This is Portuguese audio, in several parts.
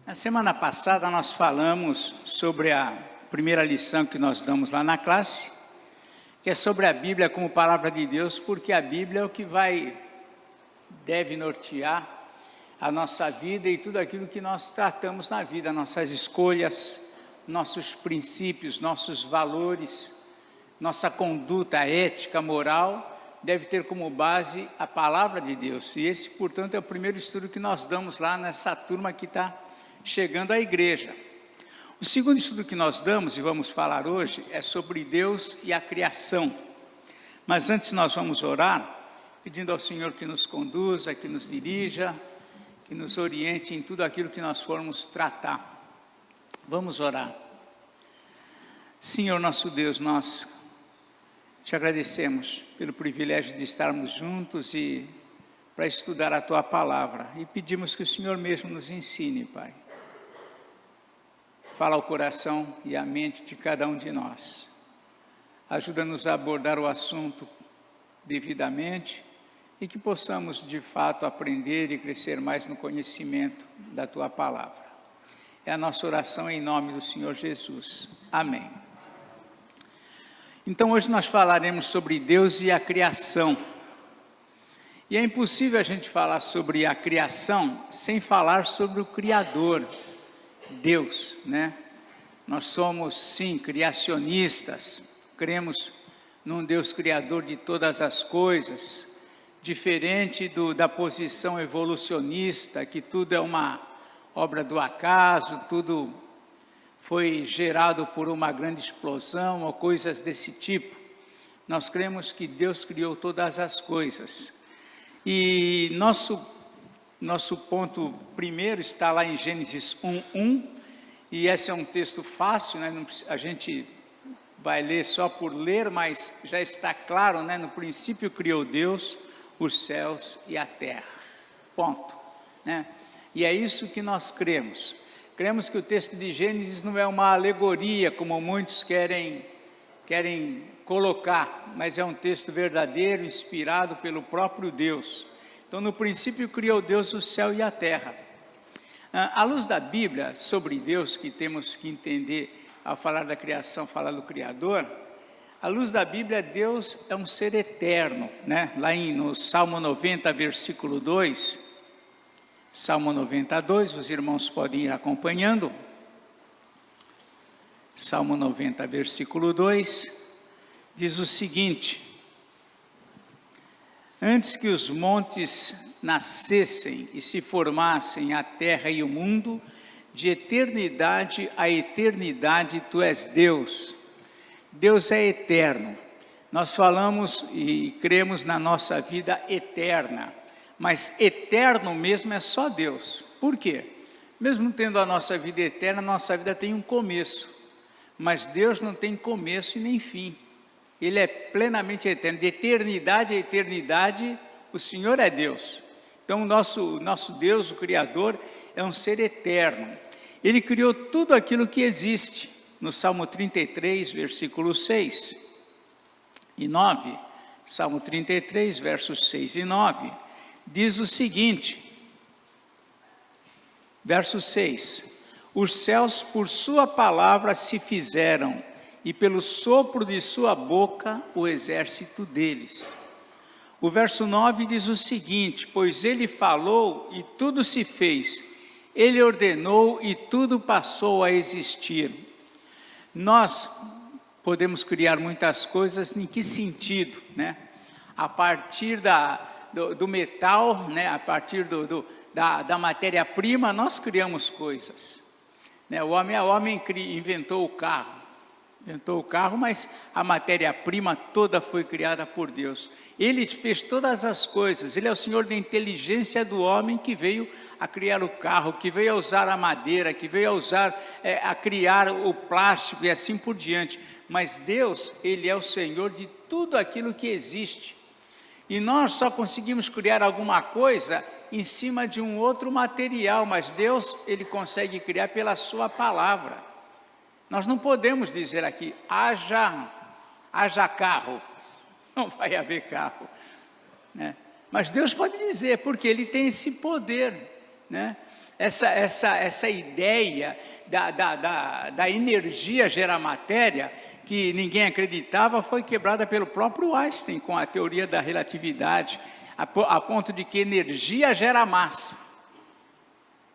Na semana passada nós falamos sobre a primeira lição que nós damos lá na classe, que é sobre a Bíblia como palavra de Deus, porque a Bíblia é o que deve nortear a nossa vida e tudo aquilo que nós tratamos na vida, nossas escolhas, nossos princípios, nossos valores, nossa conduta ética, moral, deve ter como base a palavra de Deus. E esse, portanto, é o primeiro estudo que nós damos lá nessa turma que está chegando à igreja. O segundo estudo que nós damos, e vamos falar hoje, é sobre Deus e a criação. Mas antes nós vamos orar, pedindo ao Senhor que nos conduza, que nos dirija, que nos oriente em tudo aquilo que nós formos tratar. Vamos orar. Senhor nosso Deus, nós te agradecemos pelo privilégio de estarmos juntos e para estudar a Tua Palavra. E pedimos que o Senhor mesmo nos ensine, Pai. Fala ao coração e à mente de cada um de nós. Ajuda-nos a abordar o assunto devidamente e que possamos de fato aprender e crescer mais no conhecimento da Tua Palavra. É a nossa oração em nome do Senhor Jesus. Amém. Então hoje nós falaremos sobre Deus e a criação. E é impossível a gente falar sobre a criação sem falar sobre o Criador, Deus, né? Nós somos, sim, criacionistas, cremos num Deus criador de todas as coisas, diferente da posição evolucionista, que tudo é uma obra do acaso, tudo foi gerado por uma grande explosão ou coisas desse tipo. Nós cremos que Deus criou todas as coisas. E nosso ponto primeiro está lá em Gênesis 1:1, e esse é um texto fácil, né? A gente vai ler só por ler, mas já está claro, né? No princípio criou Deus os céus e a terra, ponto, né? E é isso que nós cremos. Cremos que o texto de Gênesis não é uma alegoria, como muitos querem colocar, mas é um texto verdadeiro, inspirado pelo próprio Deus. Então, no princípio criou Deus o céu e a terra. À luz da Bíblia, sobre Deus, que temos que entender ao falar da criação, falar do Criador, à luz da Bíblia, Deus é um ser eterno, né? Lá no Salmo 90, versículo 2, Salmo 92, os irmãos podem ir acompanhando. Salmo 90, versículo 2, diz o seguinte: antes que os montes nascessem e se formassem a terra e o mundo, de eternidade a eternidade tu és Deus. Deus é eterno. Nós falamos e cremos na nossa vida eterna, mas eterno mesmo é só Deus. Por quê? Mesmo tendo a nossa vida eterna, a nossa vida tem um começo, mas Deus não tem começo e nem fim. Ele é plenamente eterno, de eternidade a eternidade, o Senhor é Deus. Então o nosso Deus, o Criador, é um ser eterno. Ele criou tudo aquilo que existe. No Salmo 33, versículos 6 e 9, Salmo 33, versos 6 e 9, diz o seguinte, verso 6, os céus por sua palavra se fizeram, e pelo sopro de sua boca o exército deles. O verso 9 diz o seguinte, pois ele falou e tudo se fez, ele ordenou e tudo passou a existir. Nós podemos criar muitas coisas, em que sentido, né? A partir do metal, né? A partir da matéria-prima, nós criamos coisas, né? O homem inventou o carro, mas a matéria-prima toda foi criada por Deus. Ele fez todas as coisas, Ele é o Senhor da inteligência do homem que veio a criar o carro, que veio a usar a madeira, que veio a criar o plástico e assim por diante. Mas Deus, Ele é o Senhor de tudo aquilo que existe. E nós só conseguimos criar alguma coisa em cima de um outro material, mas Deus, Ele consegue criar pela sua palavra. Nós não podemos dizer aqui, haja haja carro. Não vai haver carro, né? Mas Deus pode dizer, porque Ele tem esse poder, né? Essa ideia da energia gerar matéria, que ninguém acreditava, foi quebrada pelo próprio Einstein com a teoria da relatividade, a ponto de que energia gera massa.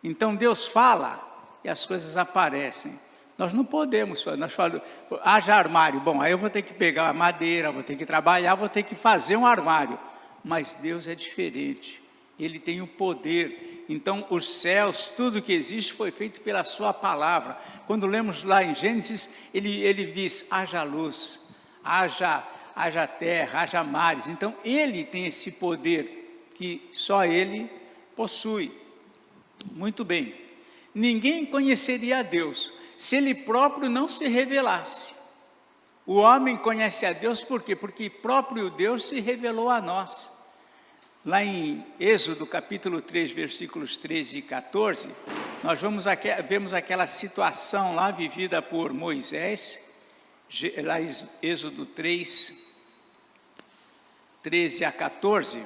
Então Deus fala e as coisas aparecem. Nós não podemos, nós falamos, haja armário. Bom, aí eu vou ter que pegar a madeira, vou ter que trabalhar, vou ter que fazer um armário. Mas Deus é diferente, Ele tem o poder. Então os céus, tudo que existe foi feito pela sua palavra. Quando lemos lá em Gênesis, ele diz, haja luz, haja terra, haja mares. Então Ele tem esse poder que só Ele possui. Muito bem, ninguém conheceria a Deus se Ele próprio não se revelasse. O homem conhece a Deus por quê? Porque próprio Deus se revelou a nós. Lá em Êxodo capítulo 3, versículos 13 e 14, nós vemos aquela situação lá vivida por Moisés, lá em Êxodo 3, 13 a 14.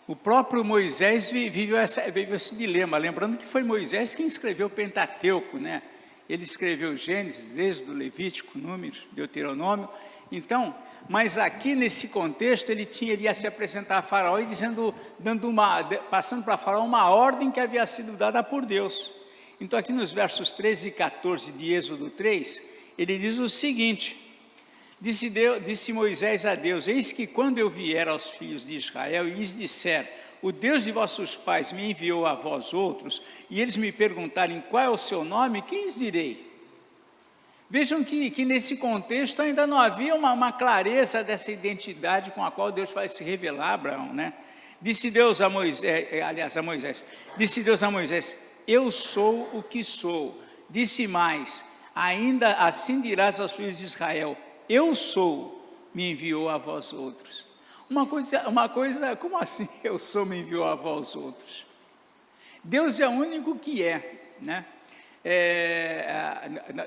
O próprio Moisés viveu esse dilema, lembrando que foi Moisés quem escreveu o Pentateuco, né? Ele escreveu Gênesis, Êxodo, Levítico, Números, Deuteronômio. Então, mas aqui nesse contexto ele iria se apresentar a Faraó e passando para Faraó uma ordem que havia sido dada por Deus. Então aqui nos versos 13 e 14 de Êxodo 3, ele diz o seguinte: disse Moisés a Deus, eis que quando eu vier aos filhos de Israel e lhes disser, o Deus de vossos pais me enviou a vós outros, e eles me perguntarem qual é o seu nome, que lhes direi? Vejam que nesse contexto ainda não havia uma clareza dessa identidade com a qual Deus vai se revelar a Abraão, né? Disse Deus a Moisés, disse Deus a Moisés, eu sou o que sou. Disse mais, ainda assim dirás aos filhos de Israel, eu sou, me enviou a vós outros. Uma coisa, como assim eu sou, me enviou a vós outros? Deus é o único que é, né?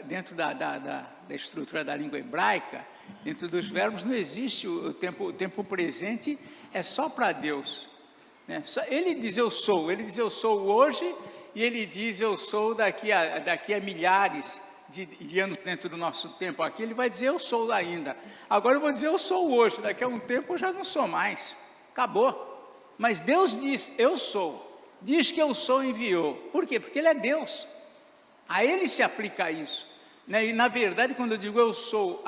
Dentro da estrutura da língua hebraica, dentro dos verbos não existe o tempo presente, é só para Deus, né? Ele diz eu sou hoje, e Ele diz eu sou daqui a milhares de anos dentro do nosso tempo aqui. Ele vai dizer eu sou ainda, agora eu vou dizer eu sou hoje, daqui a um tempo eu já não sou mais, acabou. Mas Deus diz eu sou, diz que eu sou enviou, por quê? Porque Ele é Deus. A Ele se aplica isso, né? E na verdade quando eu digo eu sou,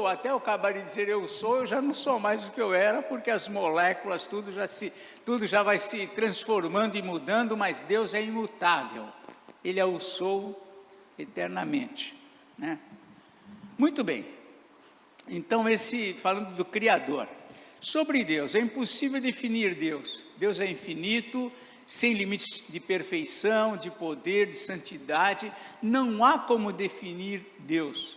até eu acabar de dizer eu sou, eu já não sou mais o que eu era, porque as moléculas, tudo já vai se transformando e mudando, mas Deus é imutável, Ele é o sou eternamente, né? Muito bem, então falando do Criador, sobre Deus, é impossível definir Deus. Deus é infinito, sem limites de perfeição, de poder, de santidade, não há como definir Deus.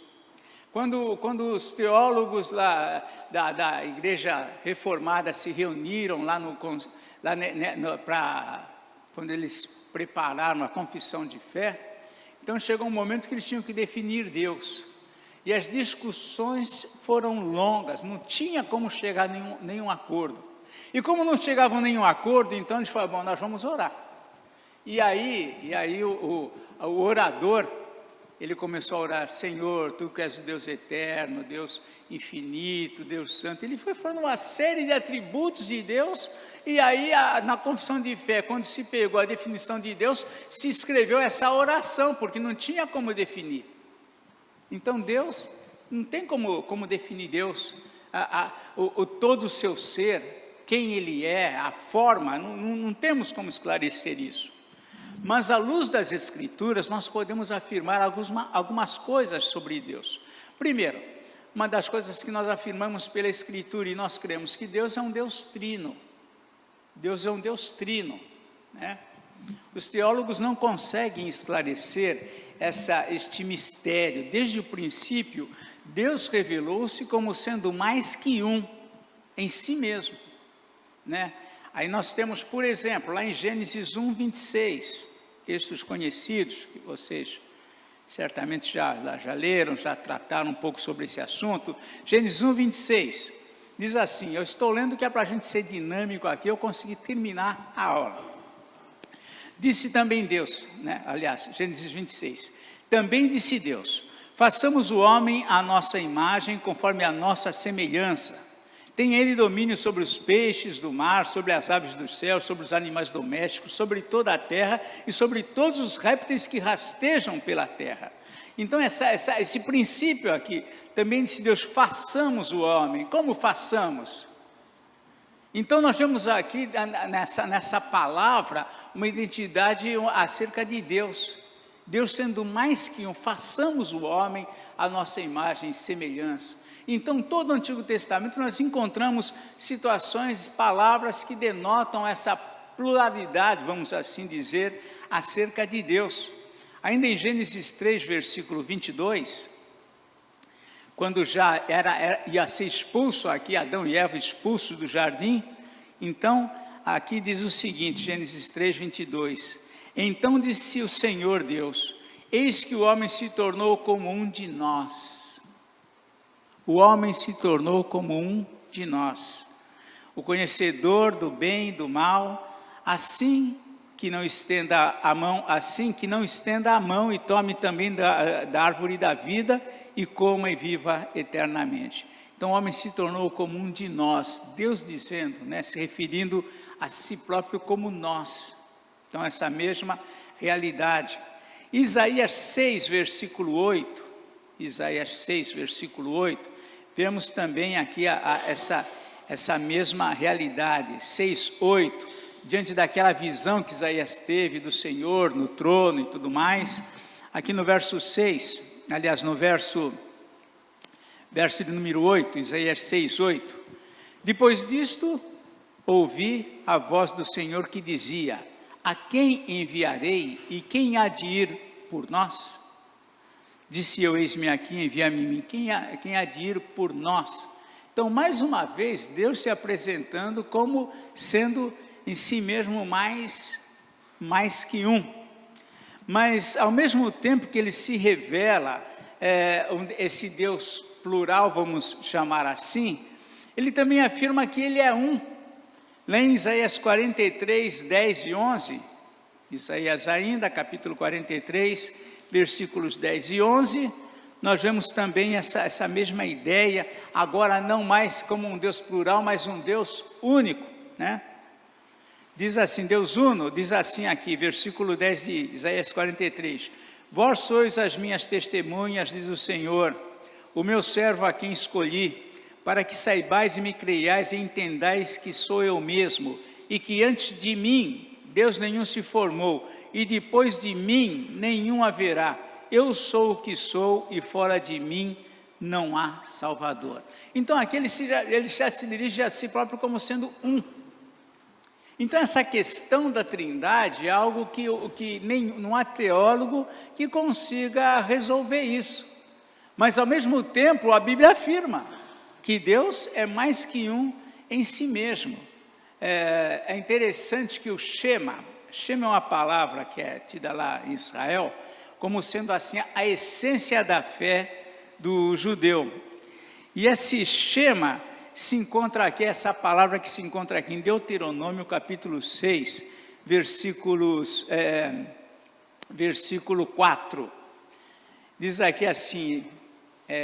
Quando os teólogos lá da igreja reformada se reuniram quando eles prepararam a confissão de fé, então chegou um momento que eles tinham que definir Deus. E as discussões foram longas, não tinha como chegar a nenhum acordo. E como não chegavam a nenhum acordo, então eles falaram, bom, nós vamos orar. E aí o orador, ele começou a orar, Senhor, Tu que és o Deus eterno, Deus infinito, Deus santo. Ele foi falando uma série de atributos de Deus, e aí na confissão de fé, quando se pegou a definição de Deus, se escreveu essa oração, porque não tinha como definir. Então Deus, não tem como definir Deus, todo o seu ser, quem Ele é, a forma, não temos como esclarecer isso. Mas à luz das Escrituras, nós podemos afirmar algumas coisas sobre Deus. Primeiro, uma das coisas que nós afirmamos pela Escritura, e nós cremos que Deus é um Deus trino. Deus é um Deus trino, né? Os teólogos não conseguem esclarecer este mistério. Desde o princípio, Deus revelou-se como sendo mais que um em si mesmo, né? Aí nós temos, por exemplo, lá em Gênesis 1, 26, textos conhecidos que vocês certamente já leram, já trataram um pouco sobre esse assunto. Gênesis 1, 26, diz assim, eu estou lendo que é para a gente ser dinâmico aqui, eu consegui terminar a aula. Disse também Deus, aliás, Gênesis 26, também disse Deus, façamos o homem à nossa imagem, conforme a nossa semelhança. Tem ele domínio sobre os peixes do mar, sobre as aves do céu, sobre os animais domésticos, sobre toda a terra e sobre todos os répteis que rastejam pela terra. Então esse princípio aqui, também disse Deus, façamos o homem. Como façamos? Então nós vemos aqui nessa palavra uma identidade acerca de Deus. Deus sendo mais que façamos o homem à nossa imagem e semelhança. Então todo o Antigo Testamento nós encontramos situações, palavras que denotam essa pluralidade, vamos assim dizer, acerca de Deus. Ainda em Gênesis 3, versículo 22, quando já ia ser expulso aqui, Adão e Eva expulsos do jardim, então aqui diz o seguinte, Gênesis 3, 22, então disse o Senhor Deus, eis que o homem se tornou como um de nós. O homem se tornou como um de nós, o conhecedor do bem e do mal, assim que não estenda a mão e tome também da árvore da vida e coma e viva eternamente. Então o homem se tornou como um de nós, Deus dizendo, se referindo a si próprio como nós. Então essa mesma realidade. Isaías 6, versículo 8, vemos também aqui essa mesma realidade, 6, 8, diante daquela visão que Isaías teve do Senhor no trono e tudo mais, aqui no verso 6, aliás no verso de número 8, Isaías 6, 8, depois disto, ouvi a voz do Senhor que dizia, a quem enviarei e quem há de ir por nós? Disse eu, eis-me aqui, envia-me a mim, quem há de ir por nós? Então, mais uma vez, Deus se apresentando como sendo em si mesmo mais que um. Mas, ao mesmo tempo que ele se revela, esse Deus plural, vamos chamar assim, ele também afirma que ele é um. Lá em Isaías 43, 10 e 11, Isaías ainda, capítulo 43, versículos 10 e 11, nós vemos também essa mesma ideia, agora não mais como um Deus plural, mas um Deus único, Diz assim, Deus uno, diz assim aqui, versículo 10 de Isaías 43, vós sois as minhas testemunhas, diz o Senhor, o meu servo a quem escolhi, para que saibais e me creiais e entendais que sou eu mesmo, e que antes de mim Deus nenhum se formou, e depois de mim nenhum haverá. Eu sou o que sou, e fora de mim não há Salvador. Então aqui ele já se dirige a si próprio como sendo um. Então essa questão da trindade é algo que não há teólogo que consiga resolver isso. Mas ao mesmo tempo a Bíblia afirma que Deus é mais que um em si mesmo. É interessante que o Shema é uma palavra que é tida lá em Israel, como sendo assim a essência da fé do judeu. E esse Shema se encontra aqui, essa palavra que se encontra aqui em Deuteronômio capítulo 6, versículo 4. Diz aqui assim,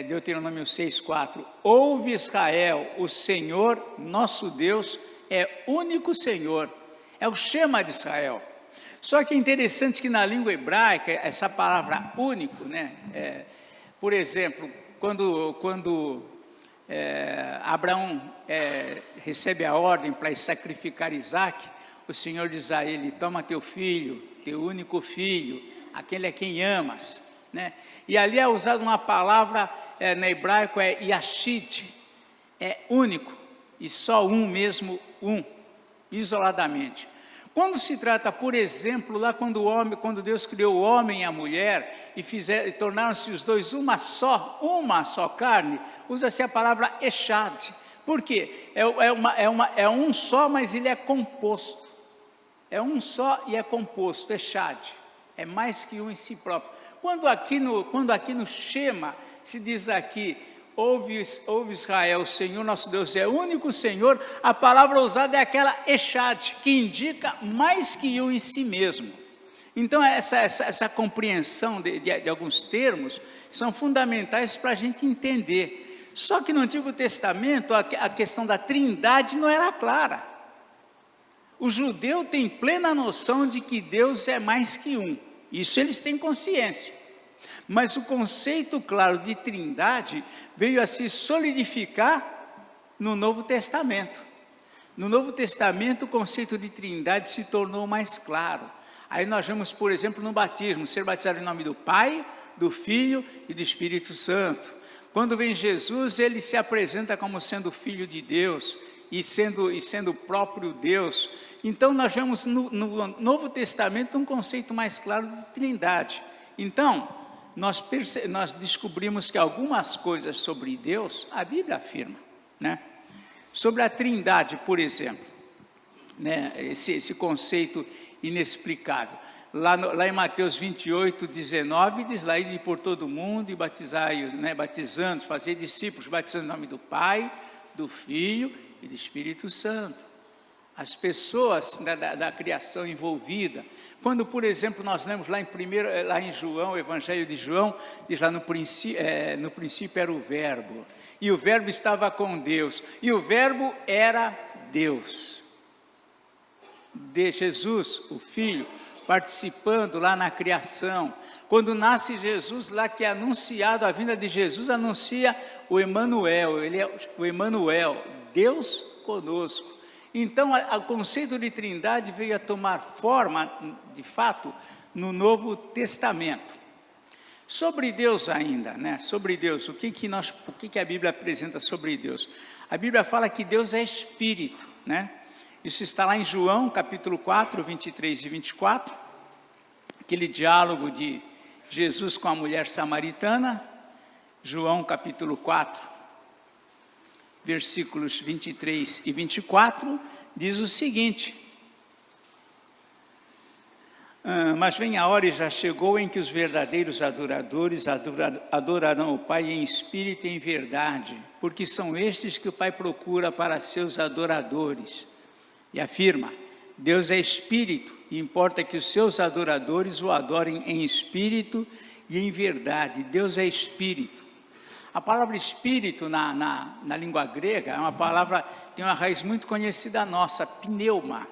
Deuteronômio 6, 4. Ouve Israel, o Senhor nosso Deus é único Senhor. É o Shema de Israel. Só que é interessante que na língua hebraica, essa palavra único, por exemplo, quando Abraão recebe a ordem para sacrificar Isaac, o Senhor diz a ele, toma teu filho, teu único filho, aquele a quem amas. E ali é usada uma palavra, no hebraico é yashid, é único, e só um mesmo, isoladamente. Quando se trata, por exemplo, lá quando Deus criou o homem e a mulher e tornaram-se os dois uma só carne, usa-se a palavra echad. Por quê? É um só, mas ele é composto. É um só e é composto, echad. É mais que um em si próprio. Quando aqui no Shema se diz aqui, ouve Israel, o Senhor nosso Deus é o único Senhor, a palavra usada é aquela Echad, que indica mais que um em si mesmo. Então essa compreensão de alguns termos são fundamentais para a gente entender. Só que no Antigo Testamento a questão da trindade não era clara. O judeu tem plena noção de que Deus é mais que um. Isso eles têm consciência. Mas o conceito claro de trindade veio a se solidificar no Novo Testamento. No Novo Testamento o conceito de trindade se tornou mais claro. Aí nós vemos, por exemplo, no batismo, ser batizado em nome do Pai, do Filho e do Espírito Santo. Quando vem Jesus, ele se apresenta como sendo Filho de Deus e sendo o próprio Deus. Então nós vemos no Novo Testamento um conceito mais claro de trindade. Então, nós descobrimos que algumas coisas sobre Deus, a Bíblia afirma, né? Sobre a trindade, por exemplo, né? Esse conceito inexplicável. Lá em Mateus 28, 19, diz lá, ide por todo o mundo e batizai-os, né? Batizando, fazer discípulos, batizando em nome do Pai, do Filho e do Espírito Santo. As pessoas da criação envolvida. Quando, por exemplo, nós lemos lá em João, o Evangelho de João, diz lá no princípio era o Verbo, e o Verbo estava com Deus, e o Verbo era Deus. De Jesus, o Filho, participando lá na criação. Quando nasce Jesus, lá que é anunciado, a vinda de Jesus anuncia o Emanuel, ele é o Emanuel, Deus conosco. Então, o conceito de trindade veio a tomar forma, de fato, no Novo Testamento. Sobre Deus ainda, né? Sobre Deus, o que a Bíblia apresenta sobre Deus? A Bíblia fala que Deus é Espírito, né? Isso está lá em João, capítulo 4, 23 e 24, aquele diálogo de Jesus com a mulher samaritana. João, capítulo 4, versículos 23 e 24, diz o seguinte: mas vem a hora e já chegou em que os verdadeiros adoradores adorarão o Pai em espírito e em verdade, porque são estes que o Pai procura para seus adoradores. E afirma, Deus é espírito, e importa que os seus adoradores o adorem em espírito e em verdade. Deus é espírito. A palavra espírito na língua grega é uma palavra, tem uma raiz muito conhecida nossa, pneuma,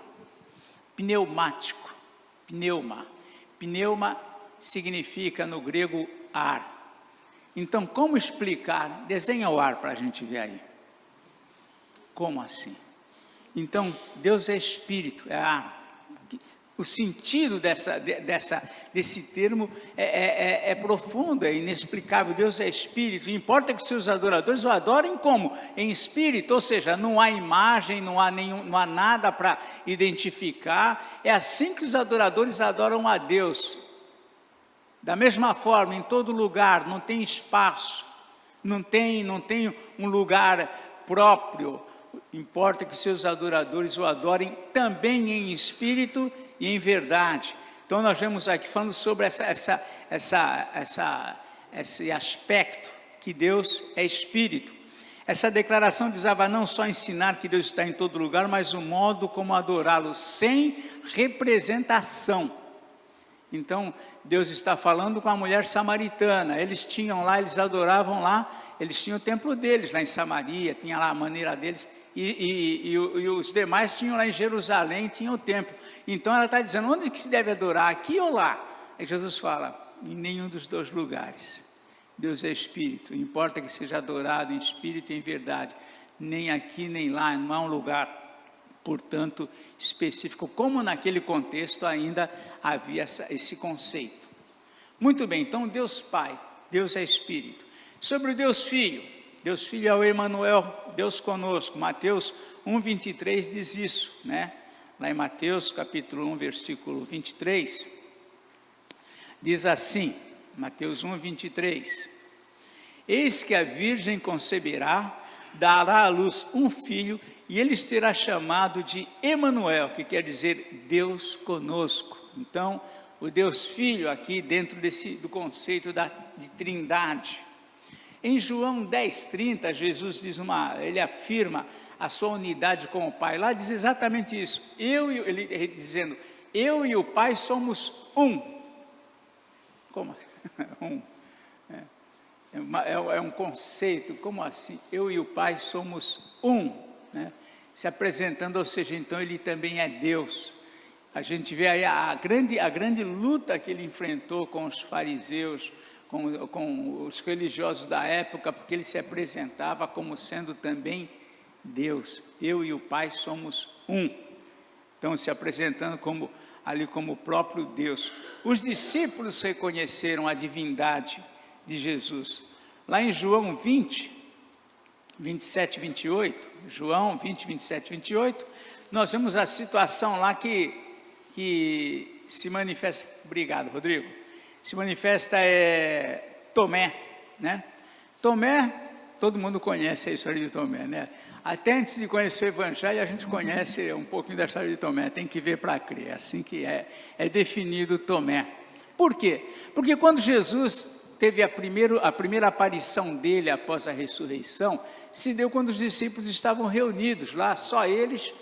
pneumático, pneuma. Pneuma significa no grego ar. Então, como explicar? Desenha o ar para a gente ver aí. Como assim? Então, Deus é espírito, é ar. O sentido desse termo é profundo, é inexplicável. Deus é espírito, importa que seus adoradores o adorem como? Em espírito, ou seja, não há imagem, não há nada para identificar. É assim que os adoradores adoram a Deus. Da mesma forma, em todo lugar, não tem espaço, não tem um lugar próprio. Importa que seus adoradores o adorem também em espírito e em verdade. Então nós vemos aqui falando sobre esse aspecto que Deus é espírito. Essa declaração visava não só ensinar que Deus está em todo lugar, mas o modo como adorá-lo sem representação. Então Deus está falando com a mulher samaritana. Eles tinham lá, eles adoravam lá, eles tinham o templo deles lá em Samaria, tinha lá a maneira deles. E os demais tinham lá em Jerusalém, tinham o templo. Então ela está dizendo, onde que se deve adorar, aqui ou lá? Aí Jesus fala, em nenhum dos dois lugares. Deus é espírito, importa que seja adorado em espírito e em verdade. Nem aqui, nem lá, não há um lugar, portanto, específico. Como naquele contexto ainda havia esse conceito. Muito bem, então Deus Pai, Deus é espírito. Sobre o Deus Filho. Deus Filho é o Emanuel, Deus conosco. Mateus 1:23 diz isso, né? Lá em Mateus capítulo 1, versículo 23, diz assim, Mateus 1:23, eis que a virgem conceberá, dará à luz um filho, e ele será chamado de Emanuel, que quer dizer Deus conosco. Então, o Deus Filho aqui dentro do conceito de trindade. Em João 10:30, Jesus ele afirma a sua unidade com o Pai. Lá diz exatamente isso. Ele dizendo, eu e o Pai somos um. Como um? É um conceito, como assim? Eu e o Pai somos um, né? Se apresentando, ou seja, então ele também é Deus. A gente vê aí a grande luta que ele enfrentou com os fariseus, com os religiosos da época, porque ele se apresentava como sendo também Deus. Eu e o Pai somos um. Então, se apresentando como o próprio Deus. Os discípulos reconheceram a divindade de Jesus. Lá em João 20, 27 e 28, João 20, 27 e 28, nós vemos a situação lá que se manifesta, obrigado Rodrigo, se manifesta Tomé, né? Tomé, todo mundo conhece a história de Tomé, né? Até antes de conhecer o Evangelho, a gente conhece um pouquinho da história de Tomé, tem que ver para crer, assim que é definido Tomé. Por quê? Porque quando Jesus teve a primeira aparição dele após a ressurreição, se deu quando os discípulos estavam reunidos lá, só eles,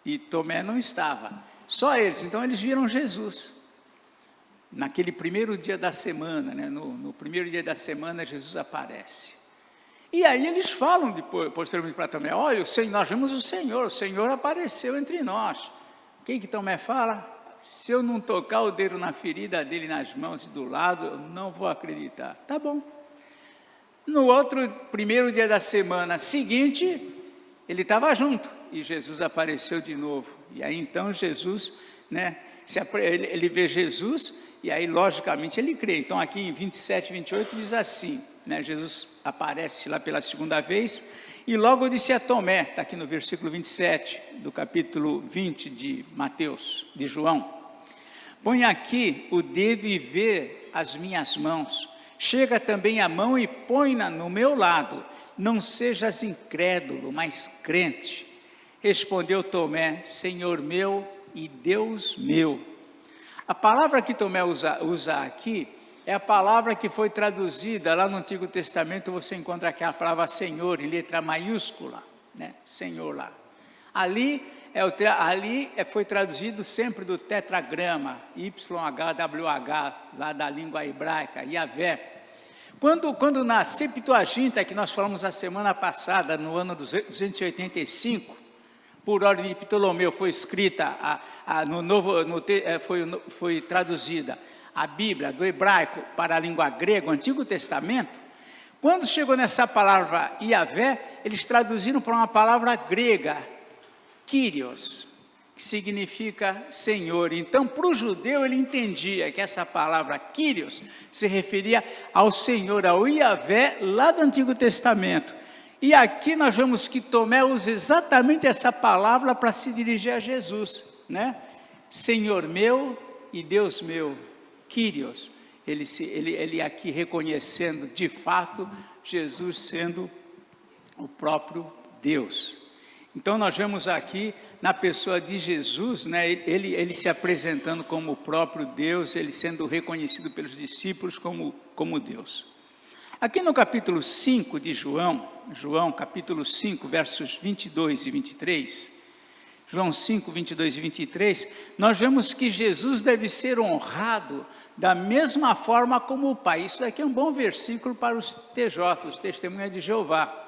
e Tomé não estava, só eles, então eles viram Jesus, naquele primeiro dia da semana, né? No primeiro dia da semana Jesus aparece, e aí eles falam posteriormente para Tomé, olha, nós vimos o Senhor apareceu entre nós. O que Tomé fala? Se eu não tocar o dedo na ferida dele, nas mãos e do lado, eu não vou acreditar. Tá bom. No primeiro dia da semana seguinte, ele estava junto, e Jesus apareceu de novo. E aí então Jesus, né, ele vê Jesus, e aí logicamente ele crê. Então aqui em 27 e 28 diz assim, né, Jesus aparece lá pela segunda vez, e logo disse a Tomé, está aqui no versículo 27, do capítulo 20 de Mateus, de João, põe aqui o dedo e vê as minhas mãos, chega também a mão e põe-na no meu lado, não sejas incrédulo, mas crente. Respondeu Tomé, Senhor meu e Deus meu. A palavra que Tomé usa aqui, é a palavra que foi traduzida lá no Antigo Testamento, você encontra aqui a palavra Senhor, em letra maiúscula, né? Senhor lá. Ali foi traduzido sempre do tetragrama, YHWH, lá da língua hebraica, Yahvé. Quando na Septuaginta, que nós falamos a semana passada, no ano 285, por ordem de Ptolomeu, foi escrita, foi traduzida a Bíblia do hebraico para a língua grega, o Antigo Testamento. Quando chegou nessa palavra Yahvé, eles traduziram para uma palavra grega, Kyrios, que significa Senhor. Então, para o judeu, ele entendia que essa palavra Kyrios se referia ao Senhor, ao Yahvé, lá do Antigo Testamento. E aqui nós vemos que Tomé usa exatamente essa palavra para se dirigir a Jesus, né? Senhor meu e Deus meu, Kyrios. Ele aqui reconhecendo de fato Jesus sendo o próprio Deus. Então nós vemos aqui na pessoa de Jesus, né, ele se apresentando como o próprio Deus, ele sendo reconhecido pelos discípulos como Deus. Aqui no capítulo 5 de João capítulo 5, versos 22 e 23, João 5, 22 e 23, nós vemos que Jesus deve ser honrado da mesma forma como o Pai. Isso daqui é um bom versículo para os TJ, os Testemunhas de Jeová.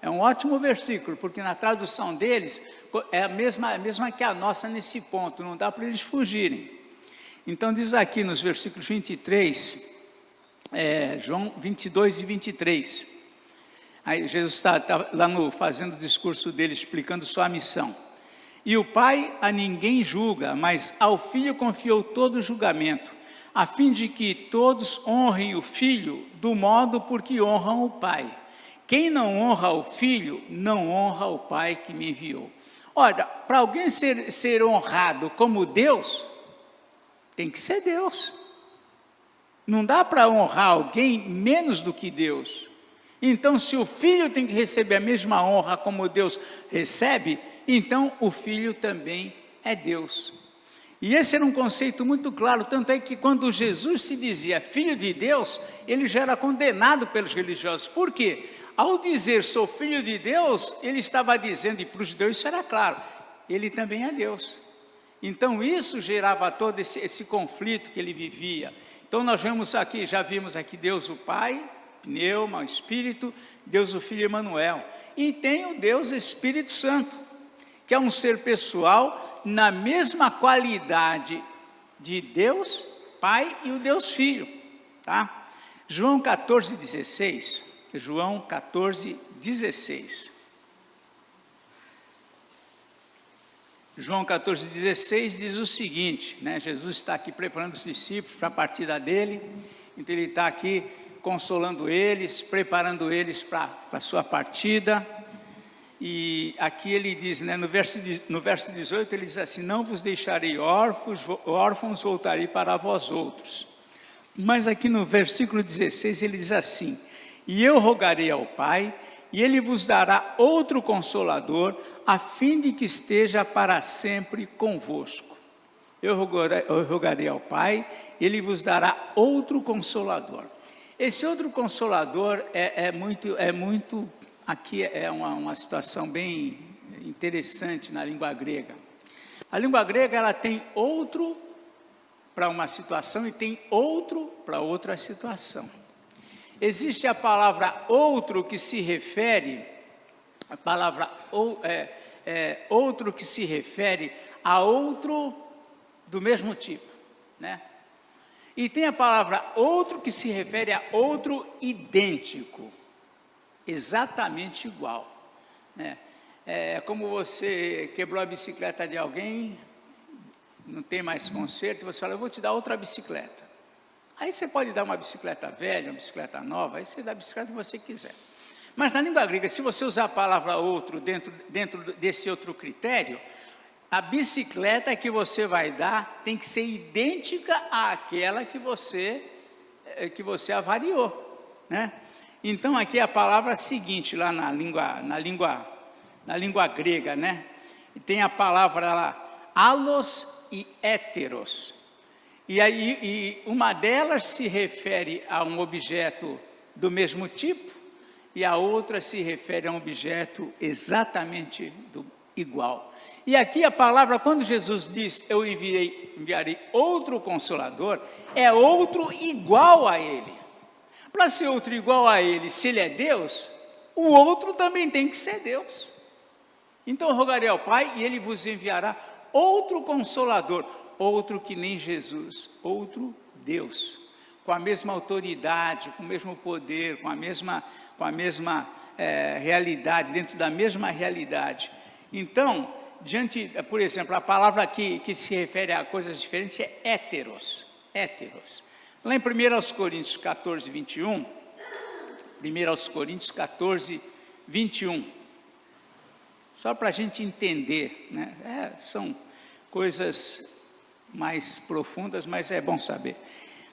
É um ótimo versículo, porque na tradução deles é a mesma que a nossa nesse ponto, não dá para eles fugirem. Então diz aqui nos versículos 23, João 22 e 23, aí Jesus está lá fazendo o discurso dele, explicando sua missão. E o Pai a ninguém julga, mas ao Filho confiou todo o julgamento, a fim de que todos honrem o Filho do modo por que honram o Pai. Quem não honra o Filho, não honra o Pai que me enviou. Olha, para alguém ser honrado como Deus, tem que ser Deus. Não dá para honrar alguém menos do que Deus. Então, se o Filho tem que receber a mesma honra como Deus recebe, então o Filho também é Deus. E esse era um conceito muito claro, tanto é que quando Jesus se dizia filho de Deus, ele já era condenado pelos religiosos. Por quê? Ao dizer sou filho de Deus, ele estava dizendo, e para os judeus isso era claro, ele também é Deus. Então isso gerava todo esse conflito que ele vivia. Então nós vemos aqui, já vimos aqui Deus o Pai, Pneuma, o Espírito, Deus o Filho Emanuel. E tem o Deus Espírito Santo, que é um ser pessoal na mesma qualidade de Deus Pai e o Deus Filho, tá? João 14,16, João 14,16. João 14,16 diz o seguinte, né? Jesus está aqui preparando os discípulos para a partida dele, então ele está aqui consolando eles, preparando eles para a sua partida. E aqui ele diz, né, no verso 18, ele diz assim, não vos deixarei órfãos, voltarei para vós outros. Mas aqui no versículo 16 ele diz assim, e eu rogarei ao Pai, e ele vos dará outro Consolador, a fim de que esteja para sempre convosco. Eu rogarei ao Pai, ele vos dará outro Consolador. Esse outro Consolador é muito aqui é uma situação bem interessante na língua grega. A língua grega ela tem outro para uma situação e tem outro para outra situação. Existe a palavra outro que se refere, a palavra outro que se refere a outro do mesmo tipo, né? E tem a palavra outro que se refere a outro idêntico, exatamente igual, né? É como você quebrou a bicicleta de alguém, não tem mais conserto, você fala, eu vou te dar outra bicicleta. Aí você pode dar uma bicicleta velha, uma bicicleta nova, aí você dá a bicicleta que você quiser. Mas na língua grega, se você usar a palavra outro dentro desse outro critério, a bicicleta que você vai dar tem que ser idêntica àquela que você avariou, né? Então aqui a palavra seguinte, lá na língua grega, né? E tem a palavra lá, alos e héteros. E aí uma delas se refere a um objeto do mesmo tipo, e a outra se refere a um objeto exatamente igual. E aqui a palavra, quando Jesus diz, eu enviarei outro Consolador, é outro igual a ele. Para ser outro igual a ele, se ele é Deus, o outro também tem que ser Deus. Então eu rogarei ao Pai e ele vos enviará outro Consolador, outro que nem Jesus, outro Deus, com a mesma autoridade, com o mesmo poder, com a mesma realidade, dentro da mesma realidade. Então, por exemplo, a palavra que se refere a coisas diferentes é héteros, héteros. Lá em 1 Coríntios 14, 21, 1 Coríntios 14, 21, só para a gente entender, né? São coisas mais profundas, mas é bom saber.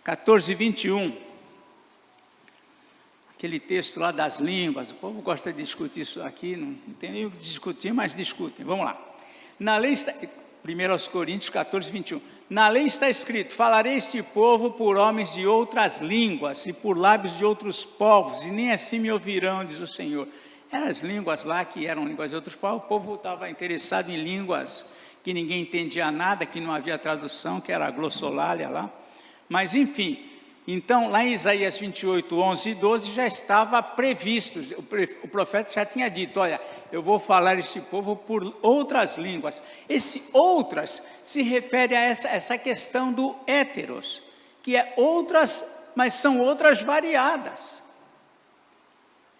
14, 21, aquele texto lá das línguas, o povo gosta de discutir isso aqui, não tem nem o que discutir, mas discutem, vamos lá. Na lei está, 1 Coríntios 14, 21, na lei está escrito, falarei este povo por homens de outras línguas e por lábios de outros povos, e nem assim me ouvirão, diz o Senhor. Eram as línguas lá que eram línguas de outros povos, o povo estava interessado em línguas que ninguém entendia nada, que não havia tradução, que era a glossolalia lá. Mas enfim, então lá em Isaías 28, 11 e 12 já estava previsto, o profeta já tinha dito, olha, eu vou falar este povo por outras línguas. Esse outras se refere a essa questão do héteros, que é outras, mas são outras variadas.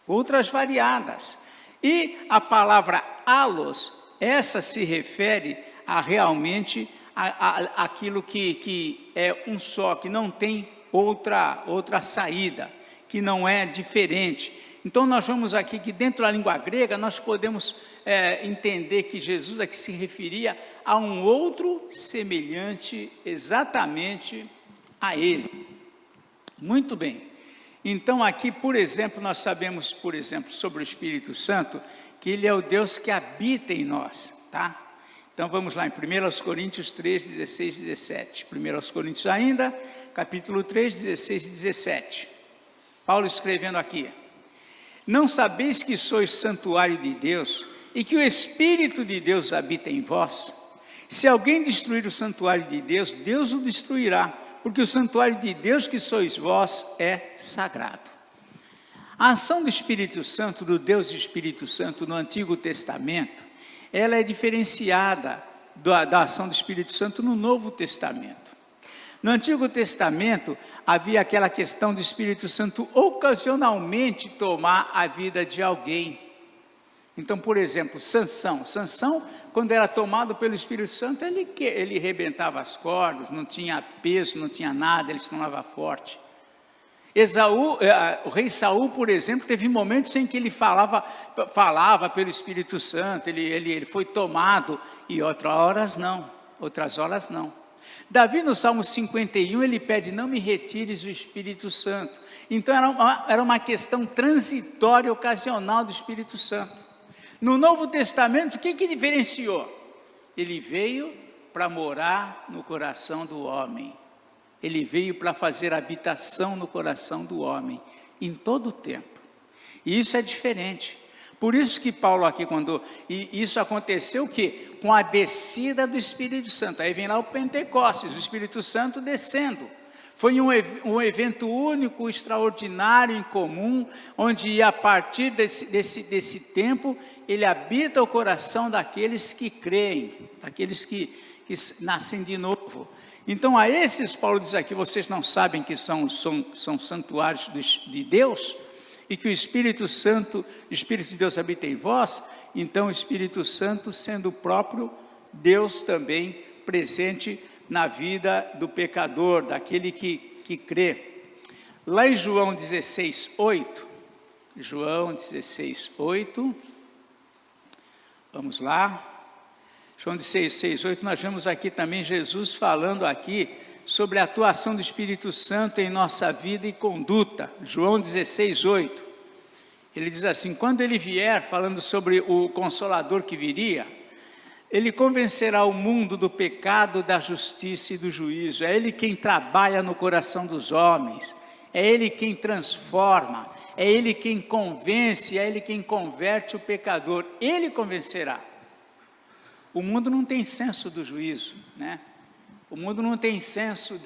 Outras variadas. E a palavra alos, essa se refere a realmente aquilo que é um só, que não tem outra saída, que não é diferente. Então nós vamos aqui que dentro da língua grega nós podemos entender que Jesus aqui se referia a um outro semelhante exatamente a ele. Muito bem. Então aqui, por exemplo, nós sabemos, sobre o Espírito Santo, que ele é o Deus que habita em nós, tá? Então vamos lá em 1 Coríntios 3, 16 e 17. 1 Coríntios ainda, capítulo 3, 16 e 17. Paulo escrevendo aqui: não sabeis que sois santuário de Deus e que o Espírito de Deus habita em vós? Se alguém destruir o santuário de Deus, Deus o destruirá, porque o santuário de Deus que sois vós é sagrado. A ação do Espírito Santo, do Deus Espírito Santo no Antigo Testamento, ela é diferenciada da ação do Espírito Santo no Novo Testamento. No Antigo Testamento, havia aquela questão do Espírito Santo ocasionalmente tomar a vida de alguém. Então, por exemplo, Sansão, quando era tomado pelo Espírito Santo, ele rebentava as cordas, não tinha peso, não tinha nada, ele se tornava forte. O rei Saul, por exemplo, teve momentos em que ele falava pelo Espírito Santo, ele foi tomado, e outras horas não. Davi, no Salmo 51, ele pede: não me retires o Espírito Santo. Então era uma questão transitória, ocasional do Espírito Santo. No Novo Testamento, o que diferenciou? Ele veio para morar no coração do homem. Ele veio para fazer habitação no coração do homem, em todo o tempo. E isso é diferente. Por isso que Paulo aqui, isso aconteceu o quê? Com a descida do Espírito Santo. Aí vem lá o Pentecostes, o Espírito Santo descendo. Foi um evento único, extraordinário, incomum, onde a partir desse tempo, ele habita o coração daqueles que creem, daqueles que nascem de novo. Então a esses, Paulo diz aqui: vocês não sabem que são santuários de Deus? E que o Espírito de Deus habita em vós? Então o Espírito Santo, sendo o próprio Deus também presente na vida do pecador, daquele que crê. Lá em João 16, 8, vamos lá. João 16, 8, nós vemos aqui também Jesus falando aqui sobre a atuação do Espírito Santo em nossa vida e conduta. João 16, 8, ele diz assim: quando ele vier, falando sobre o Consolador que viria, ele convencerá o mundo do pecado, da justiça e do juízo. É ele quem trabalha no coração dos homens, é ele quem transforma, é ele quem convence, é ele quem converte o pecador, ele convencerá. O mundo não tem senso do juízo, né? O mundo não tem senso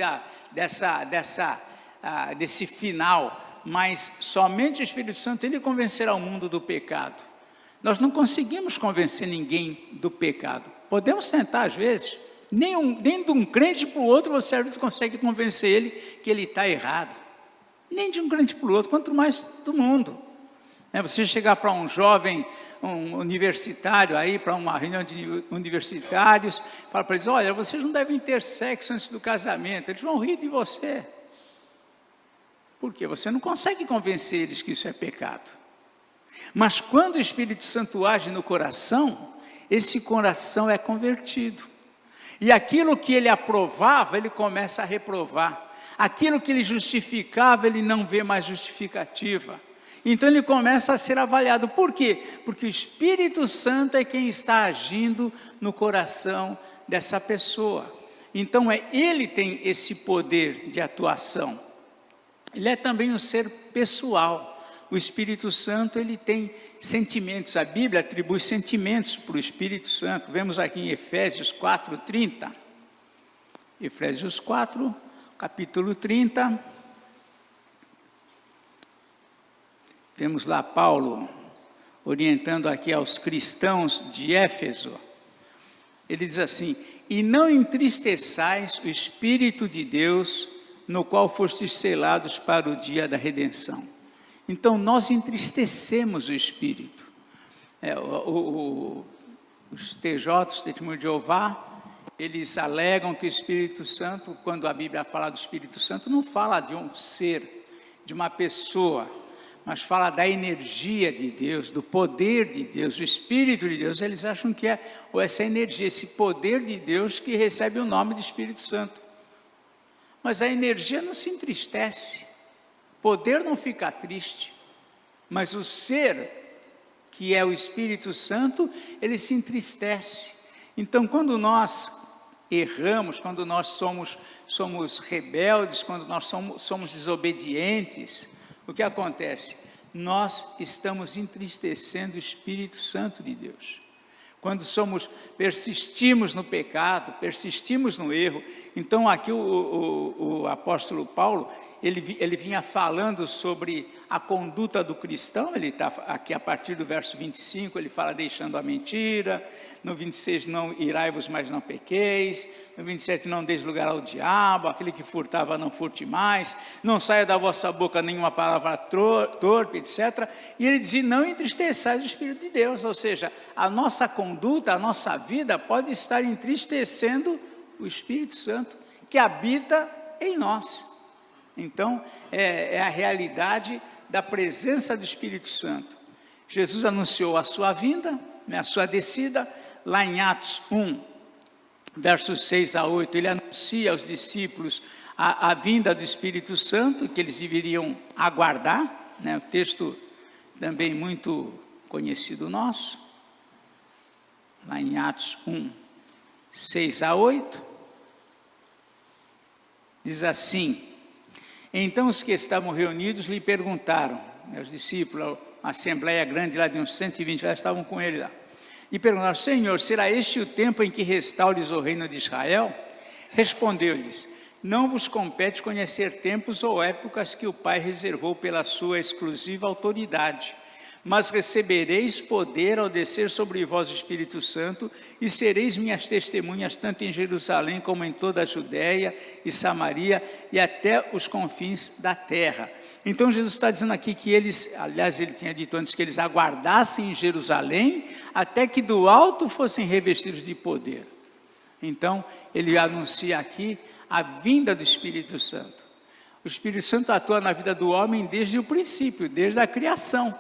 desse final, mas somente o Espírito Santo, ele convencerá o mundo do pecado. Nós não conseguimos convencer ninguém do pecado. Podemos tentar às vezes, nem de um crente para o outro você às vezes consegue convencer ele que ele está errado. Nem de um crente para o outro, quanto mais do mundo. Você chegar para um jovem, um universitário aí, para uma reunião de universitários, fala para eles: olha, vocês não devem ter sexo antes do casamento. Eles vão rir de você. Por quê? Você não consegue convencer eles que isso é pecado. Mas quando o Espírito Santo age no coração, esse coração é convertido. E aquilo que ele aprovava, ele começa a reprovar. Aquilo que ele justificava, ele não vê mais justificativa. Então ele começa a ser avaliado. Por quê? Porque o Espírito Santo é quem está agindo no coração dessa pessoa. Então ele tem esse poder de atuação. Ele é também um ser pessoal. O Espírito Santo, ele tem sentimentos. A Bíblia atribui sentimentos para o Espírito Santo. Vemos aqui em Efésios 4, 30. Efésios 4, capítulo 30. Vemos lá Paulo orientando aqui aos cristãos de Éfeso. Ele diz assim: e não entristeçais o Espírito de Deus, no qual fostes selados para o dia da redenção. Então nós entristecemos o Espírito. Os TJs, Testemunho de Jeová, eles alegam que o Espírito Santo, quando a Bíblia fala do Espírito Santo, não fala de um ser, de uma pessoa, mas fala da energia de Deus, do poder de Deus, do Espírito de Deus. Eles acham que é essa energia, esse poder de Deus que recebe o nome de Espírito Santo. Mas a energia não se entristece, poder não fica triste, mas o ser, que é o Espírito Santo, ele se entristece. Então, quando nós erramos, quando nós somos rebeldes, quando nós somos desobedientes, o que acontece? Nós estamos entristecendo o Espírito Santo de Deus. Quando persistimos no pecado, persistimos no erro. Então aqui o apóstolo Paulo, ele vinha falando sobre a conduta do cristão. Ele está aqui a partir do verso 25, ele fala deixando a mentira. No 26, não irai-vos, mas não pequeis. No 27, não deis lugar ao diabo. Aquele que furtava, não furte mais. Não saia da vossa boca nenhuma palavra torpe, etc. E ele dizia, não entristeçais o Espírito de Deus. Ou seja, a nossa conduta, a nossa vida pode estar entristecendo o Espírito Santo que habita em nós. Então, é a realidade da presença do Espírito Santo. Jesus anunciou a sua vinda, a sua descida, lá em Atos 1, versos 6 a 8, ele anuncia aos discípulos a vinda do Espírito Santo, que eles deveriam aguardar, né? O texto também muito conhecido nosso, lá em Atos 1, 6 a 8, diz assim: então os que estavam reunidos lhe perguntaram, os discípulos, a assembleia grande lá de uns 120, já estavam com ele lá, e perguntaram, Senhor, será este o tempo em que restaures o reino de Israel? Respondeu-lhes, não vos compete conhecer tempos ou épocas que o Pai reservou pela sua exclusiva autoridade, mas recebereis poder ao descer sobre vós o Espírito Santo, e sereis minhas testemunhas, tanto em Jerusalém como em toda a Judéia e Samaria, e até os confins da terra. Então Jesus está dizendo aqui que eles, aliás ele tinha dito antes, que eles aguardassem em Jerusalém, até que do alto fossem revestidos de poder. Então ele anuncia aqui a vinda do Espírito Santo. O Espírito Santo atua na vida do homem desde o princípio, desde a criação.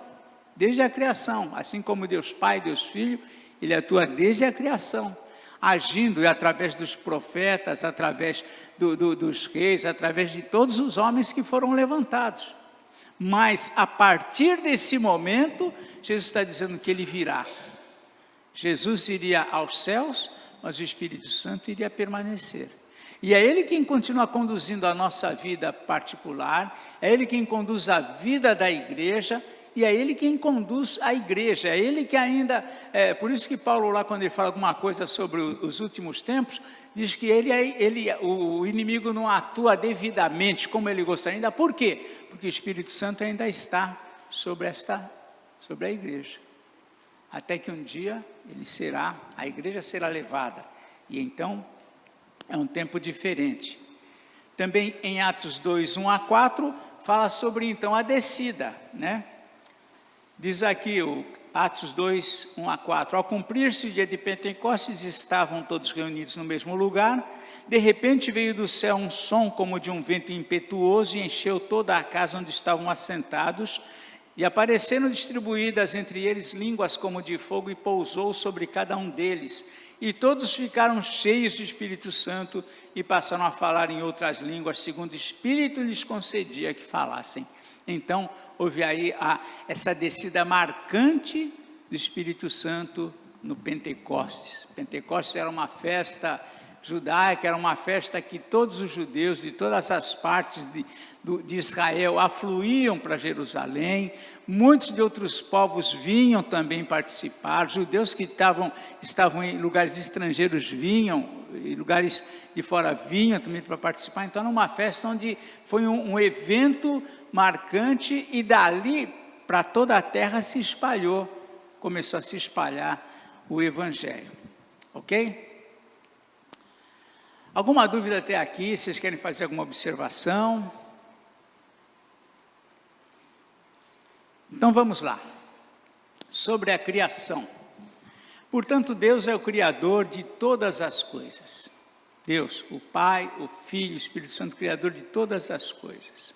Desde a criação, assim como Deus Pai, Deus Filho, ele atua desde a criação, agindo e através dos profetas, através dos reis, através de todos os homens que foram levantados. Mas a partir desse momento, Jesus está dizendo que ele virá. Jesus iria aos céus, mas o Espírito Santo iria permanecer. E é Ele quem continua conduzindo a nossa vida particular, é Ele quem conduz a vida da igreja, e é Ele quem conduz a igreja, é Ele que ainda, por isso que Paulo lá quando ele fala alguma coisa sobre os últimos tempos, diz que o inimigo não atua devidamente como ele gostaria ainda. Por quê? Porque o Espírito Santo ainda está sobre a igreja, até que um dia a igreja será levada, e então é um tempo diferente. Também em Atos 2, 1 a 4, fala sobre então a descida, né? Diz aqui Atos 2, 1 a 4, ao cumprir-se o dia de Pentecostes, estavam todos reunidos no mesmo lugar, de repente veio do céu um som como de um vento impetuoso e encheu toda a casa onde estavam assentados, e apareceram distribuídas entre eles línguas como de fogo e pousou sobre cada um deles, e todos ficaram cheios do Espírito Santo e passaram a falar em outras línguas, segundo o Espírito lhes concedia que falassem. Então, houve aí essa descida marcante do Espírito Santo no Pentecostes. Pentecostes era uma festa judaica, era uma festa que todos os judeus de todas as partes de Israel afluíam para Jerusalém. Muitos de outros povos vinham também participar. Judeus que estavam em lugares estrangeiros vinham, em lugares de fora vinham também para participar. Então, era uma festa onde foi um evento marcante, e dali para toda a terra começou a se espalhar o Evangelho. Ok? Alguma dúvida até aqui? Vocês querem fazer alguma observação? Então vamos lá. Sobre a criação. Portanto, Deus é o Criador de todas as coisas. Deus, o Pai, o Filho, o Espírito Santo, Criador de todas as coisas.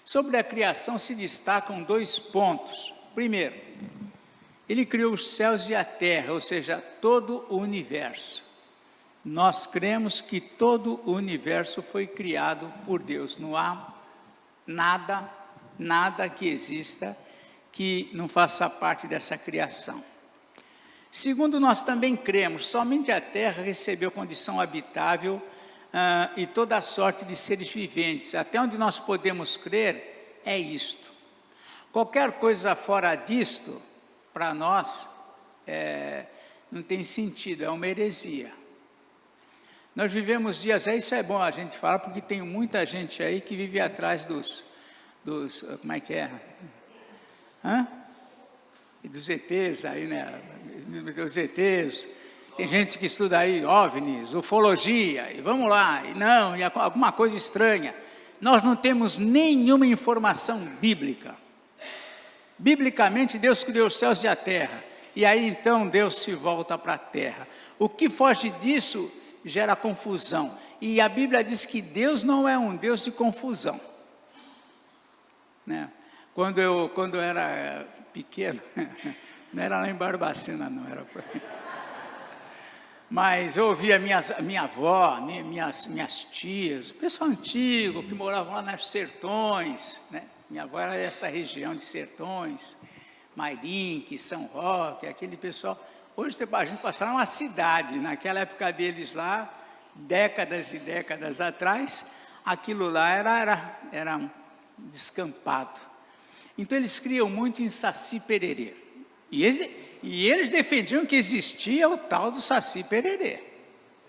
Sobre a criação se destacam 2 pontos. Primeiro, Ele criou os céus e a terra, ou seja, todo o universo. Nós cremos que todo o universo foi criado por Deus. Não há nada que exista que não faça parte dessa criação. Segundo, nós também cremos, somente a terra recebeu condição habitável e toda a sorte de seres viventes. Até onde nós podemos crer é isto. Qualquer coisa fora disto, para nós, não tem sentido, é uma heresia. Nós vivemos dias, isso é bom a gente falar, porque tem muita gente aí que vive atrás dos como é que é? Dos ETs aí, né? Dos ETs. Tem gente que estuda aí OVNIs, ufologia, e vamos lá, e alguma coisa estranha. Nós não temos nenhuma informação bíblica. Biblicamente, Deus criou os céus e a terra, e aí então Deus se volta para a terra. O que foge disso gera confusão, e a Bíblia diz que Deus não é um Deus de confusão, né? Quando eu era pequeno, não era lá em Barbacena, não, era por aí. Mas eu ouvia minha avó, minhas tias, o pessoal antigo que moravam lá nos sertões, né? Minha avó era dessa região de Sertões, Mairinque, São Roque, aquele pessoal. Hoje a gente passava numa cidade, naquela época deles lá, décadas e décadas atrás, aquilo lá era um descampado. Então eles criam muito em Saci Pererê. E eles defendiam que existia o tal do Saci Pererê.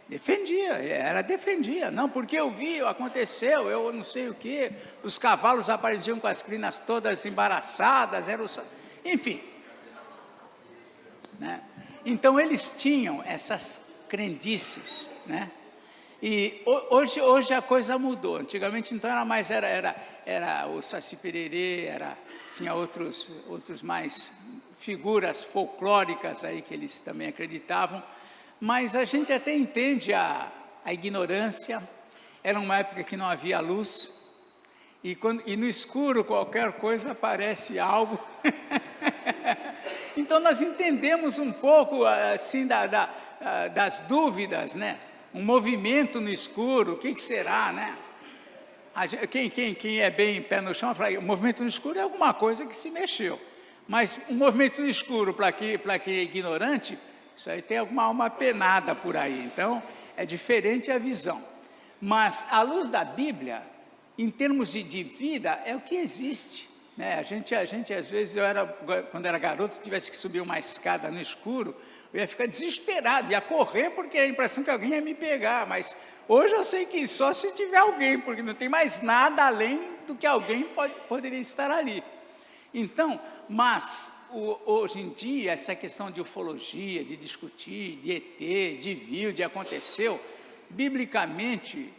Defendia. Não, porque eu vi, aconteceu, eu não sei o quê. Os cavalos apareciam com as crinas todas embaraçadas, enfim. Né? Então eles tinham essas crendices, né? E hoje a coisa mudou. Antigamente então era o Saci Pererê, tinha outros mais figuras folclóricas aí que eles também acreditavam, mas a gente até entende a ignorância. Era uma época que não havia luz, e no escuro qualquer coisa aparece algo. Então nós entendemos um pouco assim das dúvidas, né? Um movimento no escuro, o que será, né? Quem é bem pé no chão, fala, o movimento no escuro é alguma coisa que se mexeu. Mas um movimento no escuro, para quem é ignorante, isso aí tem alguma alma penada por aí. Então, é diferente a visão. Mas, à luz da Bíblia, em termos de vida, é o que existe. Né? A gente às vezes, quando era garoto, tivesse que subir uma escada no escuro, eu ia ficar desesperado, ia correr, porque a impressão que alguém ia me pegar. Mas hoje eu sei que só se tiver alguém, porque não tem mais nada além do que alguém poderia estar ali. Então, mas hoje em dia, essa questão de ufologia, de discutir, de ET, de viu, de aconteceu, biblicamente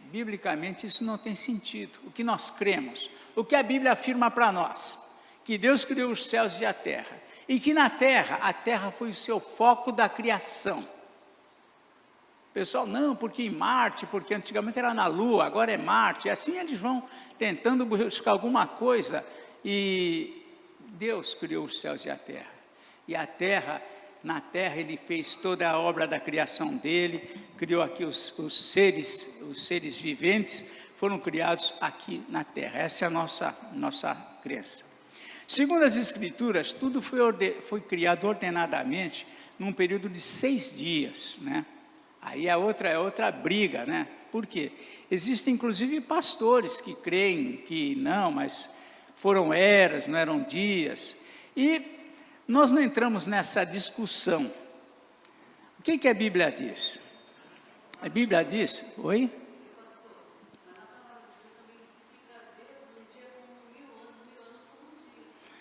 isso não tem sentido. O que nós cremos, o que a Bíblia afirma para nós, que Deus criou os céus e a terra, e que na terra, a terra foi o seu foco da criação. Pessoal, não, porque em Marte, porque antigamente era na Lua, agora é Marte, e assim eles vão tentando buscar alguma coisa, e Deus criou os céus e a terra, na terra ele fez toda a obra da criação dele, criou aqui os seres viventes, foram criados aqui na terra. Essa é a nossa crença. Segundo as Escrituras, tudo foi criado ordenadamente num período de 6 dias, né? Aí é outra briga, né? Por quê? Existem inclusive pastores que creem que não, mas foram eras, não eram dias, e nós não entramos nessa discussão. O que a Bíblia diz? A Bíblia diz, oi?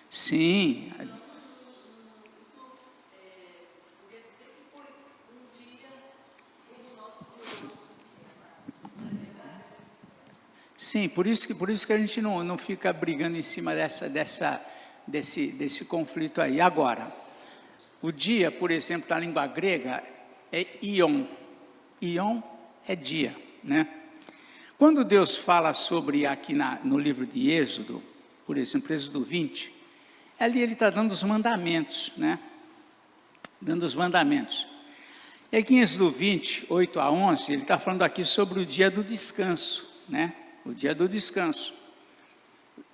Sim. Sim, por isso que a gente não fica brigando em cima desse conflito aí. Agora, o dia, por exemplo, na língua grega, é Ion. Ion é dia, né? Quando Deus fala sobre aqui no livro de Êxodo, por exemplo, Êxodo 20, ali ele está dando os mandamentos, né? Dando os mandamentos. E aqui em Êxodo 20, 8 a 11, ele está falando aqui sobre o dia do descanso, né? O dia do descanso.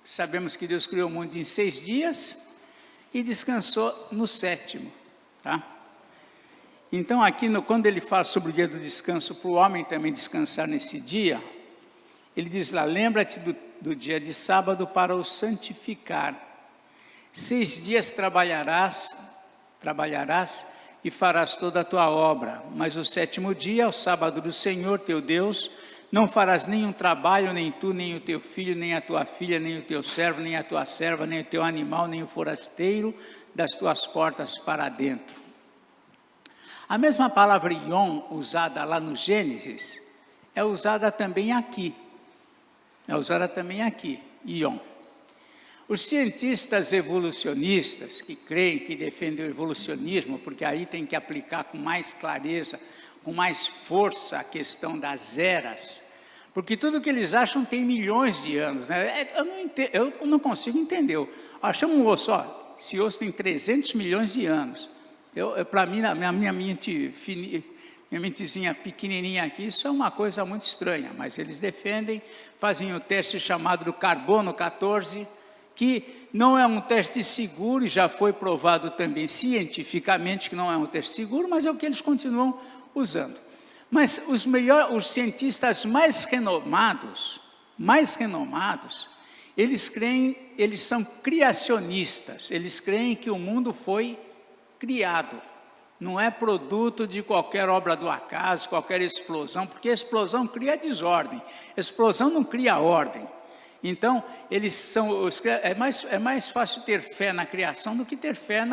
Sabemos que Deus criou o mundo em 6 dias e descansou no 7º, tá? Então aqui, quando ele fala sobre o dia do descanso, para o homem também descansar nesse dia, ele diz lá, lembra-te do dia de sábado para o santificar. 6 dias trabalharás e farás toda a tua obra, mas o 7º dia, o sábado do Senhor teu Deus, não farás nenhum trabalho, nem tu, nem o teu filho, nem a tua filha, nem o teu servo, nem a tua serva, nem o teu animal, nem o forasteiro das tuas portas para dentro. A mesma palavra Yom, usada lá no Gênesis, é usada também aqui. Yom. Os cientistas evolucionistas, que creem, que defendem o evolucionismo, porque aí tem que aplicar com mais clareza, com mais força a questão das eras, porque tudo que eles acham tem milhões de anos, né? Eu não consigo entender. Achamos um osso, esse osso tem 300 milhões de anos. Para mim, na minha mentezinha pequenininha aqui, isso é uma coisa muito estranha, mas eles defendem, fazem o teste chamado do carbono 14, que não é um teste seguro, e já foi provado também cientificamente que não é um teste seguro, mas é o que eles continuam usando. Mas os cientistas mais renomados, eles são criacionistas, eles creem que o mundo foi criado, não é produto de qualquer obra do acaso, qualquer explosão, porque a explosão cria desordem, a explosão não cria ordem. Então, é mais fácil ter fé na criação do que ter fé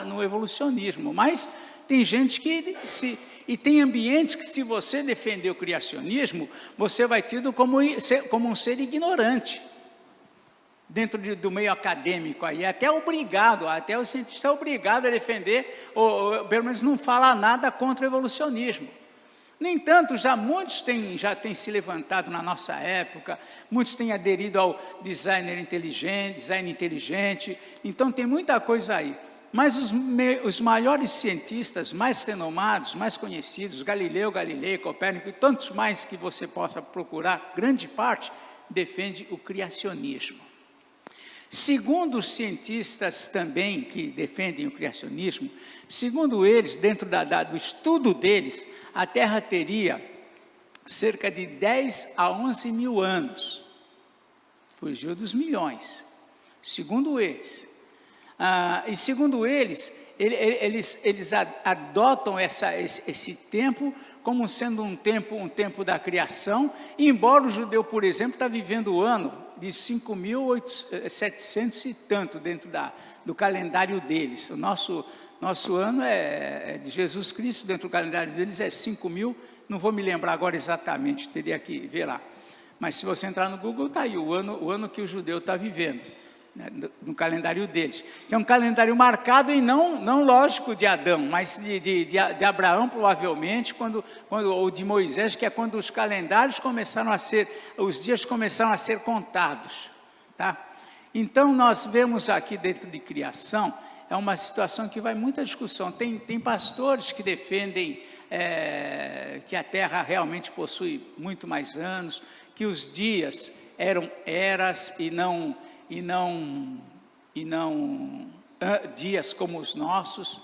no evolucionismo, mas tem gente e tem ambientes que, se você defender o criacionismo, você vai tido como um ser ignorante. Dentro do meio acadêmico, aí até o cientista é obrigado a defender, ou pelo menos não falar nada contra o evolucionismo. No entanto, muitos têm se levantado na nossa época, muitos têm aderido ao design inteligente, então tem muita coisa aí. Mas os maiores cientistas, mais renomados, mais conhecidos, Galileu, Copérnico e tantos mais que você possa procurar, grande parte defende o criacionismo. Segundo os cientistas também que defendem o criacionismo, segundo eles, dentro do estudo deles, a Terra teria cerca de 10 a 11 mil anos. Fugiu dos milhões, segundo eles. E segundo eles adotam esse tempo como sendo um tempo da criação, embora o judeu, por exemplo, está vivendo o ano de 5.700 e tanto dentro do calendário deles. O nosso ano é de Jesus Cristo, dentro do calendário deles é 5.000, não vou me lembrar agora exatamente, teria que ver lá. Mas se você entrar no Google, está aí o ano que o judeu está vivendo, né, no calendário deles. Que é um calendário marcado e não lógico de Adão, mas de Abraão, provavelmente, ou de Moisés, que é quando os calendários os dias começaram a ser contados. Tá? Então, nós vemos aqui dentro de criação, é uma situação que vai muita discussão. Tem pastores que defendem que a Terra realmente possui muito mais anos, que os dias eram eras e não dias como os nossos.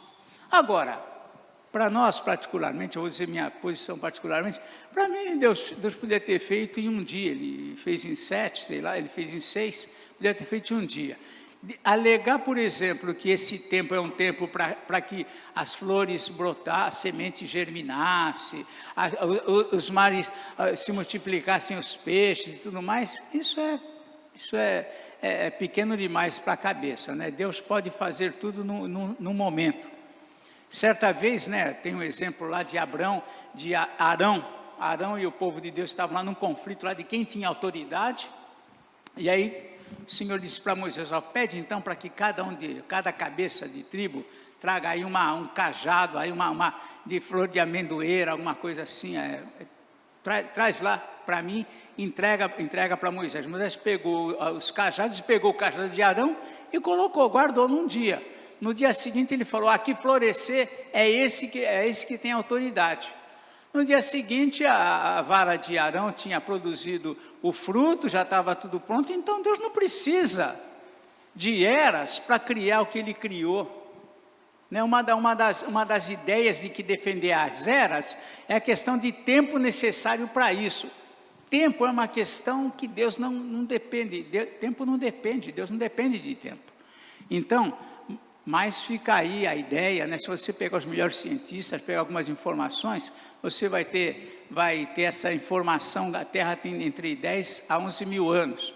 Agora, para nós particularmente, eu vou dizer minha posição particularmente, para mim Deus podia ter feito em um dia, ele fez em 7, sei lá, ele fez em 6, podia ter feito em um dia. Alegar, por exemplo, que esse tempo é um tempo para que as flores brotassem, a semente germinasse, os mares se multiplicassem, os peixes e tudo mais, isso é pequeno demais para a cabeça, né? Deus pode fazer tudo num momento. Certa vez, né, tem um exemplo lá de Arão e o povo de Deus estavam lá num conflito lá de quem tinha autoridade, e aí o Senhor disse para Moisés, pede então para que cada cabeça de tribo traga aí um cajado, aí uma de flor de amendoeira, alguma coisa assim, traz lá para mim, entrega para Moisés. Moisés pegou os cajados, pegou o cajado de Arão e guardou num dia. No dia seguinte ele falou, aqui florescer é esse que tem autoridade. No dia seguinte a vara de Arão tinha produzido o fruto, já estava tudo pronto, então Deus não precisa de eras para criar o que ele criou. Né? Uma das ideias de que defender as eras é a questão de tempo necessário para isso. Tempo é uma questão que Deus não depende, tempo não depende, Deus não depende de tempo. Então, mas fica aí a ideia, né? Se você pegar os melhores cientistas, pegar algumas informações, você vai ter essa informação da Terra tem entre 10 a 11 mil anos.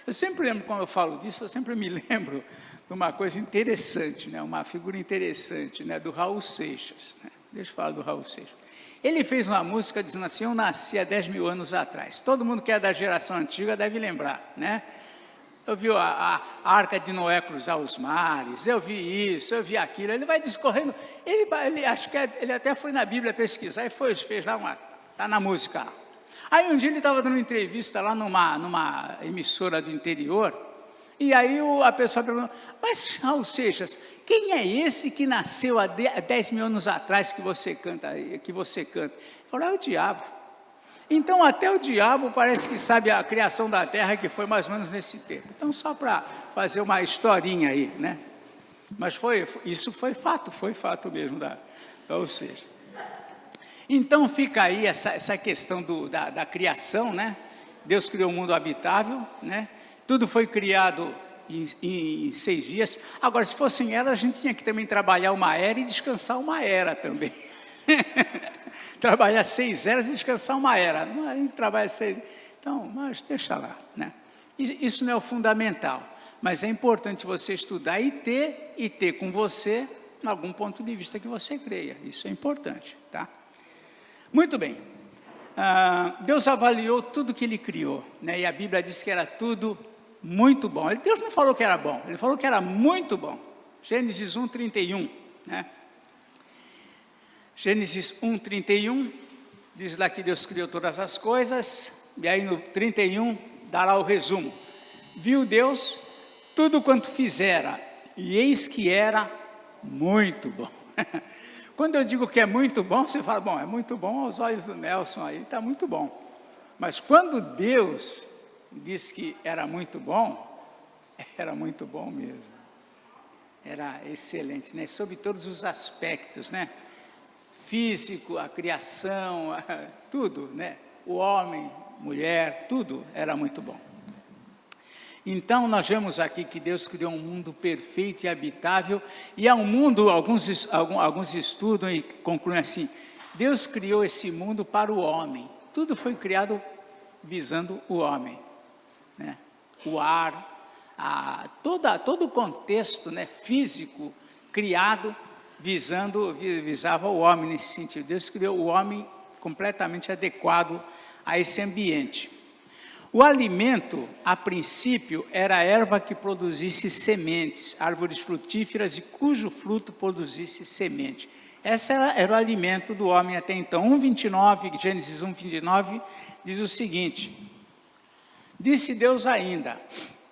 Eu sempre lembro, quando eu falo disso, eu sempre me lembro de uma coisa interessante, né? Uma figura interessante, né? Do Raul Seixas. Né? Deixa eu falar do Raul Seixas. Ele fez uma música dizendo assim: eu nasci há 10 mil anos atrás. Todo mundo que é da geração antiga deve lembrar, né? Eu vi a Arca de Noé cruzar os mares, eu vi isso, eu vi aquilo. Ele vai discorrendo, ele acho que ele até foi na Bíblia pesquisar e fez lá está na música lá. Aí um dia ele estava dando entrevista lá numa emissora do interior, e aí a pessoa perguntou: mas Raul Seixas, quem é esse que nasceu há 10 mil anos atrás que você canta? Ele falou: é o diabo. Então até o diabo parece que sabe a criação da terra, que foi mais ou menos nesse tempo. Então só para fazer uma historinha aí, né? Mas isso foi fato mesmo ou seja. Então fica aí essa questão da criação, né? Deus criou o mundo habitável, né? Tudo foi criado em 6 dias. Agora, se fossem eras, a gente tinha que também trabalhar uma era e descansar uma era também. Trabalhar 6 eras e descansar uma era. A gente trabalha 6. Então, mas deixa lá, né? Isso não é o fundamental, mas é importante você estudar e ter com você algum ponto de vista que você creia. Isso é importante, tá? Muito bem. Deus avaliou tudo que Ele criou, né? E a Bíblia diz que era tudo muito bom. Deus não falou que era bom, Ele falou que era muito bom. Gênesis 1:31, né? Gênesis 1:31, diz lá que Deus criou todas as coisas, e aí no 31 dá lá o resumo. Viu Deus tudo quanto fizera, e eis que era muito bom. Quando eu digo que é muito bom, você fala: bom, é muito bom aos olhos do Nelson aí, está muito bom. Mas quando Deus disse que era muito bom mesmo. Era excelente, né? Sob todos os aspectos, né? Físico, a criação, tudo, né? O homem, mulher, tudo era muito bom. Então, nós vemos aqui que Deus criou um mundo perfeito e habitável, e é um mundo, alguns estudam e concluem assim: Deus criou esse mundo para o homem. Tudo foi criado visando o homem, né? O ar, todo o contexto, né, físico criado visava o homem nesse sentido. Deus criou o homem completamente adequado a esse ambiente. O alimento, a princípio, era a erva que produzisse sementes, árvores frutíferas e cujo fruto produzisse semente. Esse era o alimento do homem até então. Gênesis 1:29, diz o seguinte: disse Deus ainda: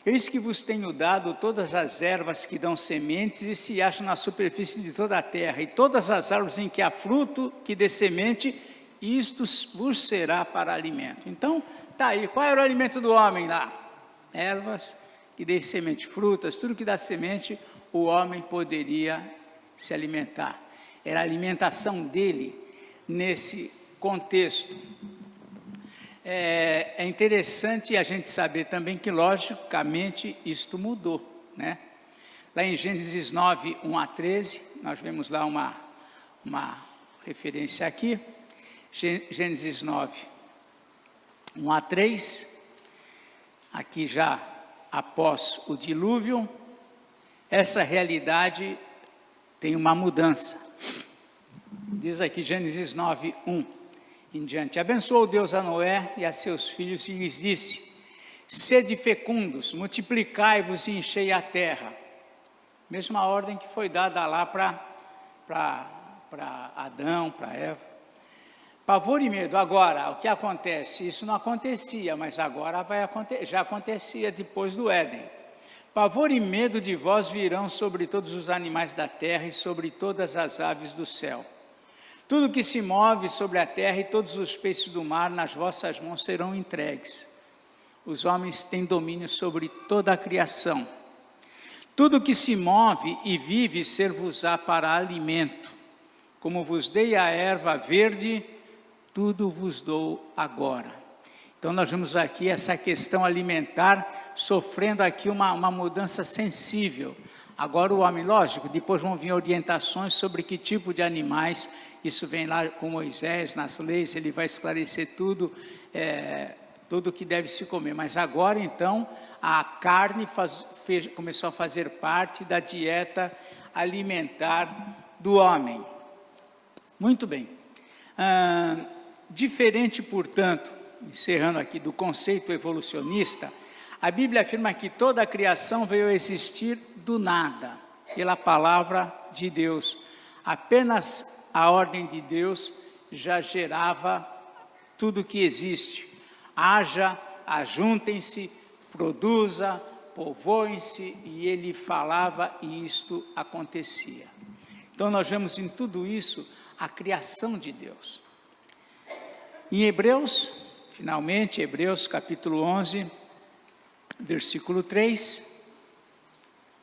eis que vos tenho dado todas as ervas que dão sementes e se acham na superfície de toda a terra, e todas as árvores em que há fruto que dê semente, isto vos será para alimento. Então, está aí, qual era o alimento do homem lá? Ervas que dê semente, frutas, tudo que dá semente, o homem poderia se alimentar. Era a alimentação dele nesse contexto. É interessante a gente saber também que, logicamente, isto mudou, né? Lá em Gênesis 9, 1 a 13, nós vemos lá uma referência aqui. Gênesis 9, 1 a 3, aqui já após o dilúvio, essa realidade tem uma mudança. Diz aqui Gênesis 9, 1 em diante: abençoou Deus a Noé e a seus filhos e lhes disse: sede fecundos, multiplicai-vos e enchei a terra. Mesma ordem que foi dada lá para Adão, para Eva. Pavor e medo. Agora, o que acontece? Isso não acontecia, mas agora já acontecia depois do Éden. Pavor e medo de vós virão sobre todos os animais da terra e sobre todas as aves do céu. Tudo que se move sobre a terra e todos os peixes do mar nas vossas mãos serão entregues. Os homens têm domínio sobre toda a criação. Tudo que se move e vive ser-vos-á para alimento. Como vos dei a erva verde, tudo vos dou agora. Então nós vemos aqui essa questão alimentar, sofrendo aqui uma mudança sensível. Agora o homem, lógico, depois vão vir orientações sobre que tipo de animais, isso vem lá com Moisés, nas leis, ele vai esclarecer tudo, tudo que deve se comer. Mas agora então, a carne começou a fazer parte da dieta alimentar do homem. Muito bem. Diferente, portanto, encerrando aqui, do conceito evolucionista, a Bíblia afirma que toda a criação veio a existir do nada, pela palavra de Deus. Apenas a ordem de Deus já gerava tudo que existe. Haja, ajuntem-se, produza, povoem-se, e ele falava e isto acontecia. Então nós vemos em tudo isso a criação de Deus. Em Hebreus, finalmente, Hebreus capítulo 11, versículo 3,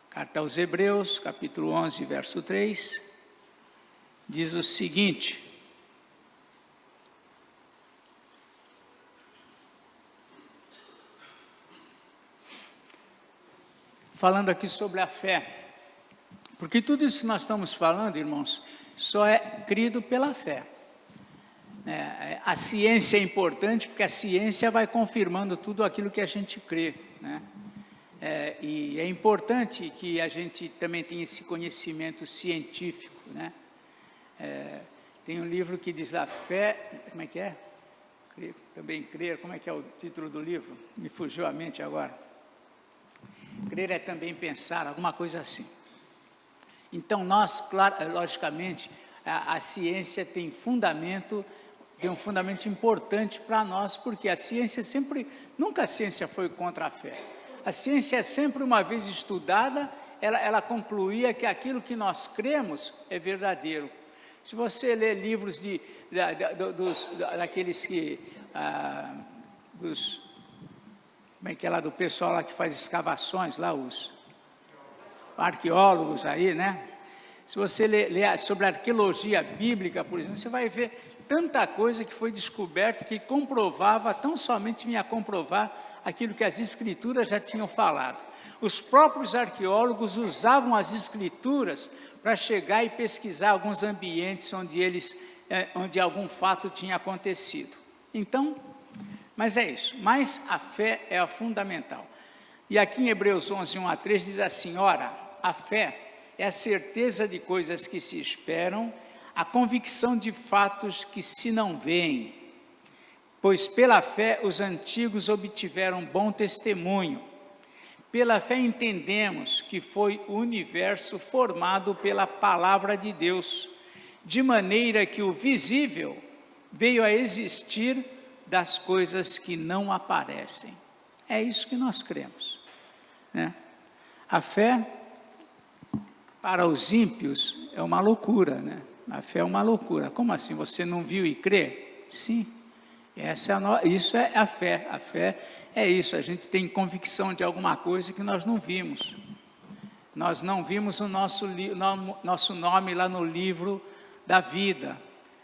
carta aos Hebreus, capítulo 11, verso 3, diz o seguinte: falando aqui sobre a fé, porque tudo isso que nós estamos falando, irmãos, só é crido pela fé. A ciência é importante porque a ciência vai confirmando tudo aquilo que a gente crê, né? E é importante que a gente também tenha esse conhecimento científico, né? Tem um livro que diz lá, fé, como é que é? Também crer, como é que é o título do livro? Me fugiu a mente agora. Crer é também pensar, alguma coisa assim. Então nós, claro, logicamente, a ciência tem um fundamento importante para nós, porque a ciência nunca a ciência foi contra a fé. A ciência sempre, uma vez estudada, ela concluía que aquilo que nós cremos é verdadeiro. Se você ler livros daqueles que, como é que é lá, do pessoal lá que faz escavações, lá os arqueólogos aí, né? Se você ler sobre a arqueologia bíblica, por exemplo, você vai ver tanta coisa que foi descoberta, que comprovava, tão somente vinha comprovar aquilo que as escrituras já tinham falado. Os próprios arqueólogos usavam as escrituras para chegar e pesquisar alguns ambientes onde algum fato tinha acontecido. Então, mas é isso, mas a fé é a fundamental. E aqui em Hebreus 11, 1 a 3 diz assim: ora, a fé é a certeza de coisas que se esperam, a convicção de fatos que se não veem. Pois pela fé os antigos obtiveram bom testemunho. Pela fé entendemos que foi o universo formado pela palavra de Deus, de maneira que o visível veio a existir das coisas que não aparecem. É isso que nós cremos, né? A fé, para os ímpios, é uma loucura, né? A fé é uma loucura. Como assim? Você não viu e crê? Sim. Isso é a fé. A fé é isso. A gente tem convicção de alguma coisa que nós não vimos. Nós não vimos o nosso nome lá no livro da vida.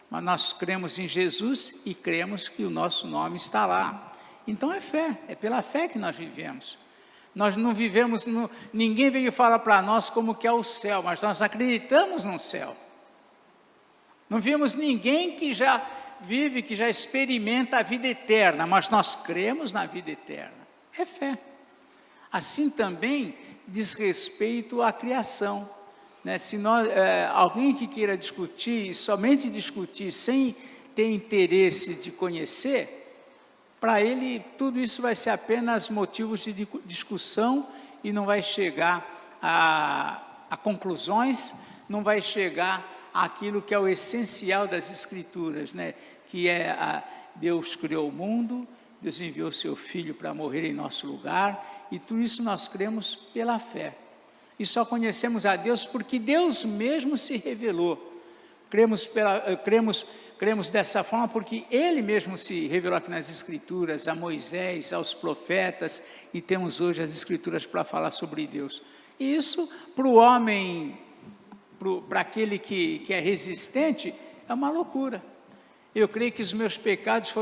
Mas nós cremos em Jesus e cremos que o nosso nome está lá. Então é fé. É pela fé que nós vivemos. Nós não vivemos, ninguém veio falar para nós como que é o céu, mas nós acreditamos no céu. Não vimos ninguém que já vive, que já experimenta a vida eterna, mas nós cremos na vida eterna. É fé. Assim também diz respeito à criação, né? Se alguém que queira discutir, somente discutir, sem ter interesse de conhecer, para ele tudo isso vai ser apenas motivos de discussão e não vai chegar a conclusões, não vai chegar àquilo que é o essencial das Escrituras, né? Que é Deus criou o mundo, Deus enviou seu Filho para morrer em nosso lugar, e tudo isso nós cremos pela fé. E só conhecemos a Deus porque Deus mesmo se revelou. Cremos dessa forma porque Ele mesmo se revelou aqui nas Escrituras, a Moisés, aos profetas, e temos hoje as Escrituras para falar sobre Deus. E isso, para o homem, para aquele que é resistente, é uma loucura. Eu creio que os meus pecados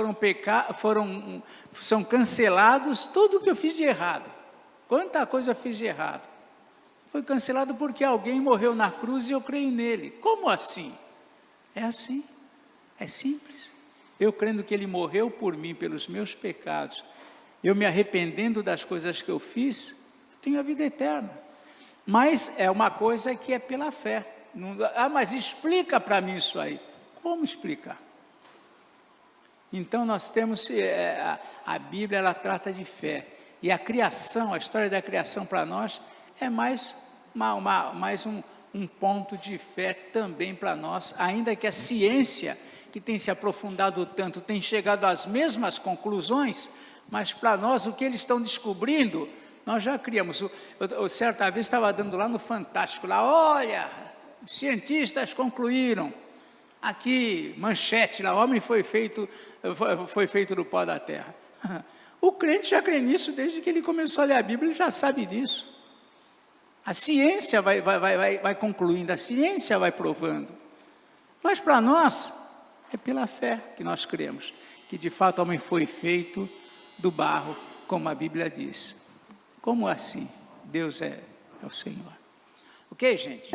são cancelados, tudo que eu fiz de errado. Quanta coisa eu fiz de errado. Foi cancelado porque alguém morreu na cruz e eu creio nele. Como assim? É assim, é simples. Eu crendo que ele morreu por mim, pelos meus pecados, eu me arrependendo das coisas que eu fiz, eu tenho a vida eterna. Mas é uma coisa que é pela fé. Mas explica para mim isso aí. Como explicar? Então nós temos, a Bíblia ela trata de fé. E a criação, a história da criação para nós, é mais um ponto de fé também para nós, ainda que a ciência, que tem se aprofundado tanto, tem chegado às mesmas conclusões, mas para nós o que eles estão descobrindo, nós já criamos. Eu certa vez estava dando lá no Fantástico, lá, olha, cientistas concluíram, aqui, manchete, lá, o homem foi feito do pó da terra. O crente já crê nisso desde que ele começou a ler a Bíblia, ele já sabe disso. A ciência vai concluindo, a ciência vai provando. Mas para nós, é pela fé que nós cremos, que de fato o homem foi feito do barro, como a Bíblia diz. Como assim? Deus é o Senhor. Ok, gente?